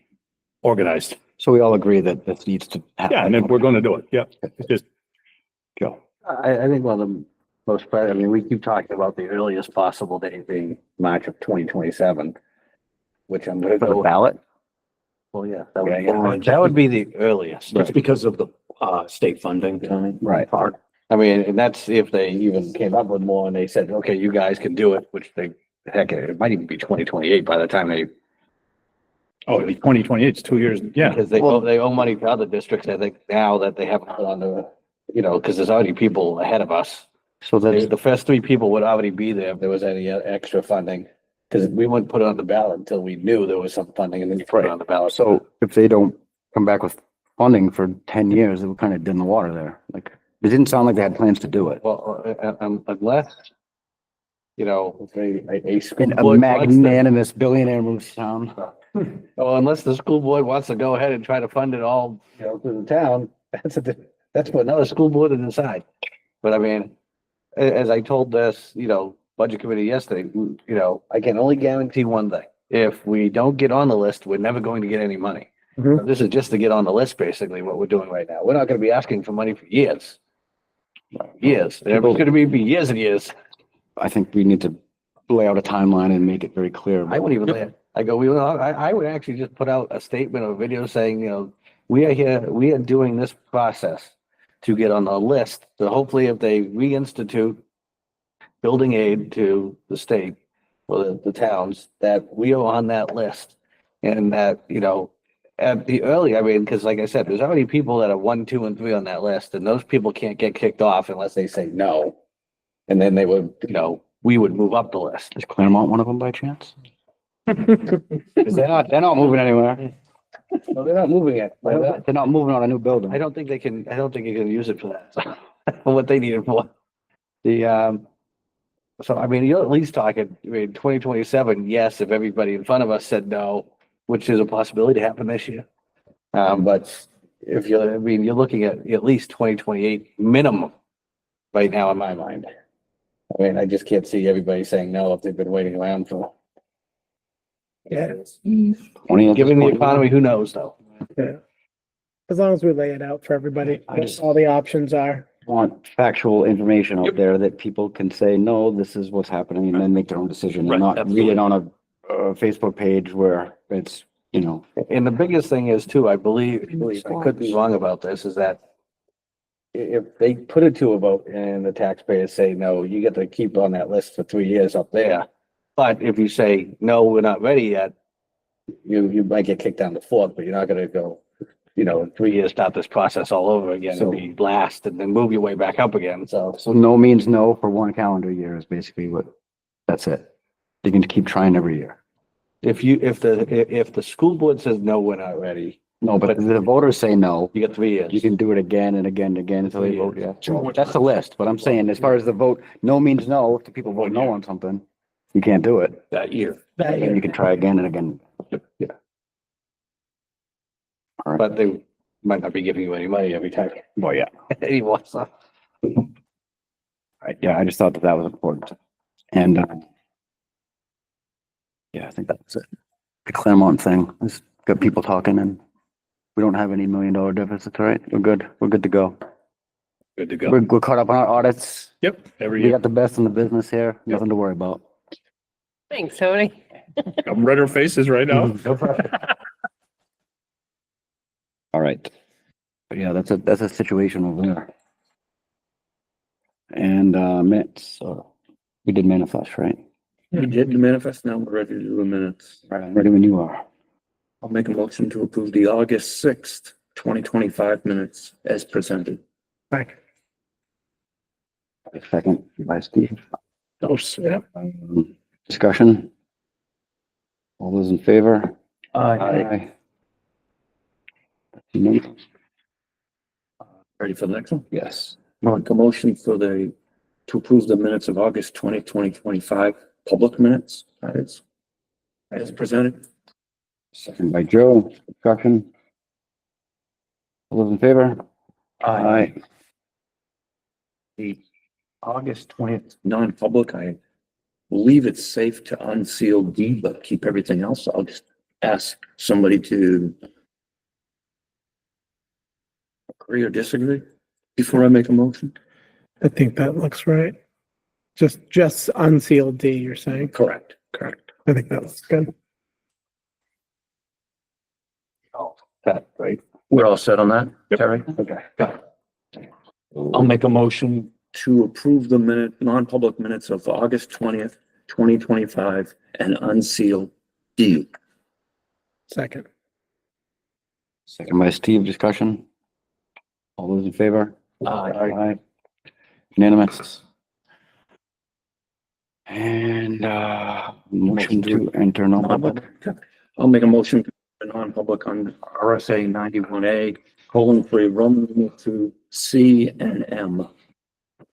organized. So we all agree that this needs to happen. Yeah, and then we're gonna do it. Yeah. It's just, go. I think one of the most, we keep talking about the earliest possible date being March of 2027, which I'm gonna For the go, ballot? well, yeah, that would be the earliest. It's because of the, state funding. Right. Part. And that's if they even came up with more and they said, okay, you guys can do it, which it might even be 2028 by the time they, Oh, it'll be 2028, it's 2 years. Yeah. because they owe money to other districts, I think, now that they haven't put on the, because there's already people ahead of us. So that's, The first three people would already be there if there was any extra funding. Because we wouldn't put it on the ballot until we knew there was some funding and then you put it on the ballot. so if they don't come back with funding for 10 years, it would kind of dead in the water there. Like, it didn't sound like they had plans to do it. Well, unless, a school And a board wants to, magnanimous billionaire moves town. well, unless the school board wants to go ahead and try to fund it all, through the town, that's a, That's for another school board to decide. But I mean, as I told this, budget committee yesterday, I can only guarantee one thing. If we don't get on the list, we're never going to get any money. Mhm. This is just to get on the list, basically, what we're doing right now. We're not gonna be asking for money for years. Years. It's gonna be for years and years. I think we need to lay out a timeline and make it very clear. I wouldn't even, I would actually just put out a statement or video saying, we are here, we are doing this process to get on the list. So hopefully if they reinstitute building aid to the state or the towns, that we are on that list. And that, at the early, I mean, because like I said, there's already people that are 1, 2, and 3 on that list, and those people can't get kicked off unless they say no. And then they would, we would move up the list. Is Claremont one of them by chance? 'Cause they're not moving anywhere. No, they're not moving it. They're not moving on a new building. I don't think you can use it for that, for what they need it for. So I mean, you're at least talking, 2027, yes, if everybody in front of us said no, which is a possibility to happen this year. But if you're looking at least 2028 minimum right now in my mind. I mean, I just can't see everybody saying no if they've been waiting around for. Yeah. 20 Given the economy, who knows though? As long as we lay it out for everybody, I just- all the options are. Want factual information out there that people can say, no, this is what's happening, and then make their own decision Right, and not read absolutely. it on a Facebook page where it's, And the biggest thing is too, I believe, I could be wrong about this, is that if they put it to a vote and the taxpayers say, no, you get to keep on that list for 3 years up there. But if you say, no, we're not ready yet, you might get kicked down the fourth, but you're not gonna go, in 3 years, start this process all over again So- and be last and then move your way back up again. So so no means no for 1 calendar year is basically that's it. You can keep trying every year. if the school board says, no, we're not ready, No, but if the voters say no, you get 3 years. you can do it again and again and again until they vote yes. Two more That's the list, but I'm saying as far as the vote, no means no. If the people vote no on something, you can't do it. That year. And you can try again and again. All right. But they might not be giving you any money every time. Well, yeah. Anymore, so. Right, yeah, I just thought that was important. And, yeah, I think that's it. The Claremont thing, it's got people talking and we don't have any $1 million deficits, all right? We're good. We're good to go. Good to go. We're caught up on our audits. Yep, every We year. got the best in the business here. Nothing to worry about. Thanks, Tony. I'm red our faces right now. All right. But yeah, that's a situation over there. And, minutes, so we did manifest, right? We did the manifest, now we're ready to do the minutes. Right, ready when you are. I'll make a motion to approve the August 6th, 2025 minutes as presented. Second by Steve. Yep. Discussion? All those in favor? Aye. Unanimous? Ready for the next one? Yes. I'll make a motion to approve the minutes of August 2025 public minutes as presented. Second by Joe. Discussion? All those in favor? The August 20th non-public, I believe it's safe to unseal D, but keep everything else. I'll just ask somebody to agree or disagree before I make a motion. I think that looks right. Just unsealed D, you're saying? Correct. I think that looks good. That, right? We're all set on that, Terry? Okay. I'll make a motion to approve the non-public minutes of August 20th, 2025 and unseal D. Second. Second by Steve. Discussion? All those in favor? Aye. Unanimous. And, motion to enter non-public. I'll make a motion to non-public on RSA 91A, :3, Roman numeral 2, C and M.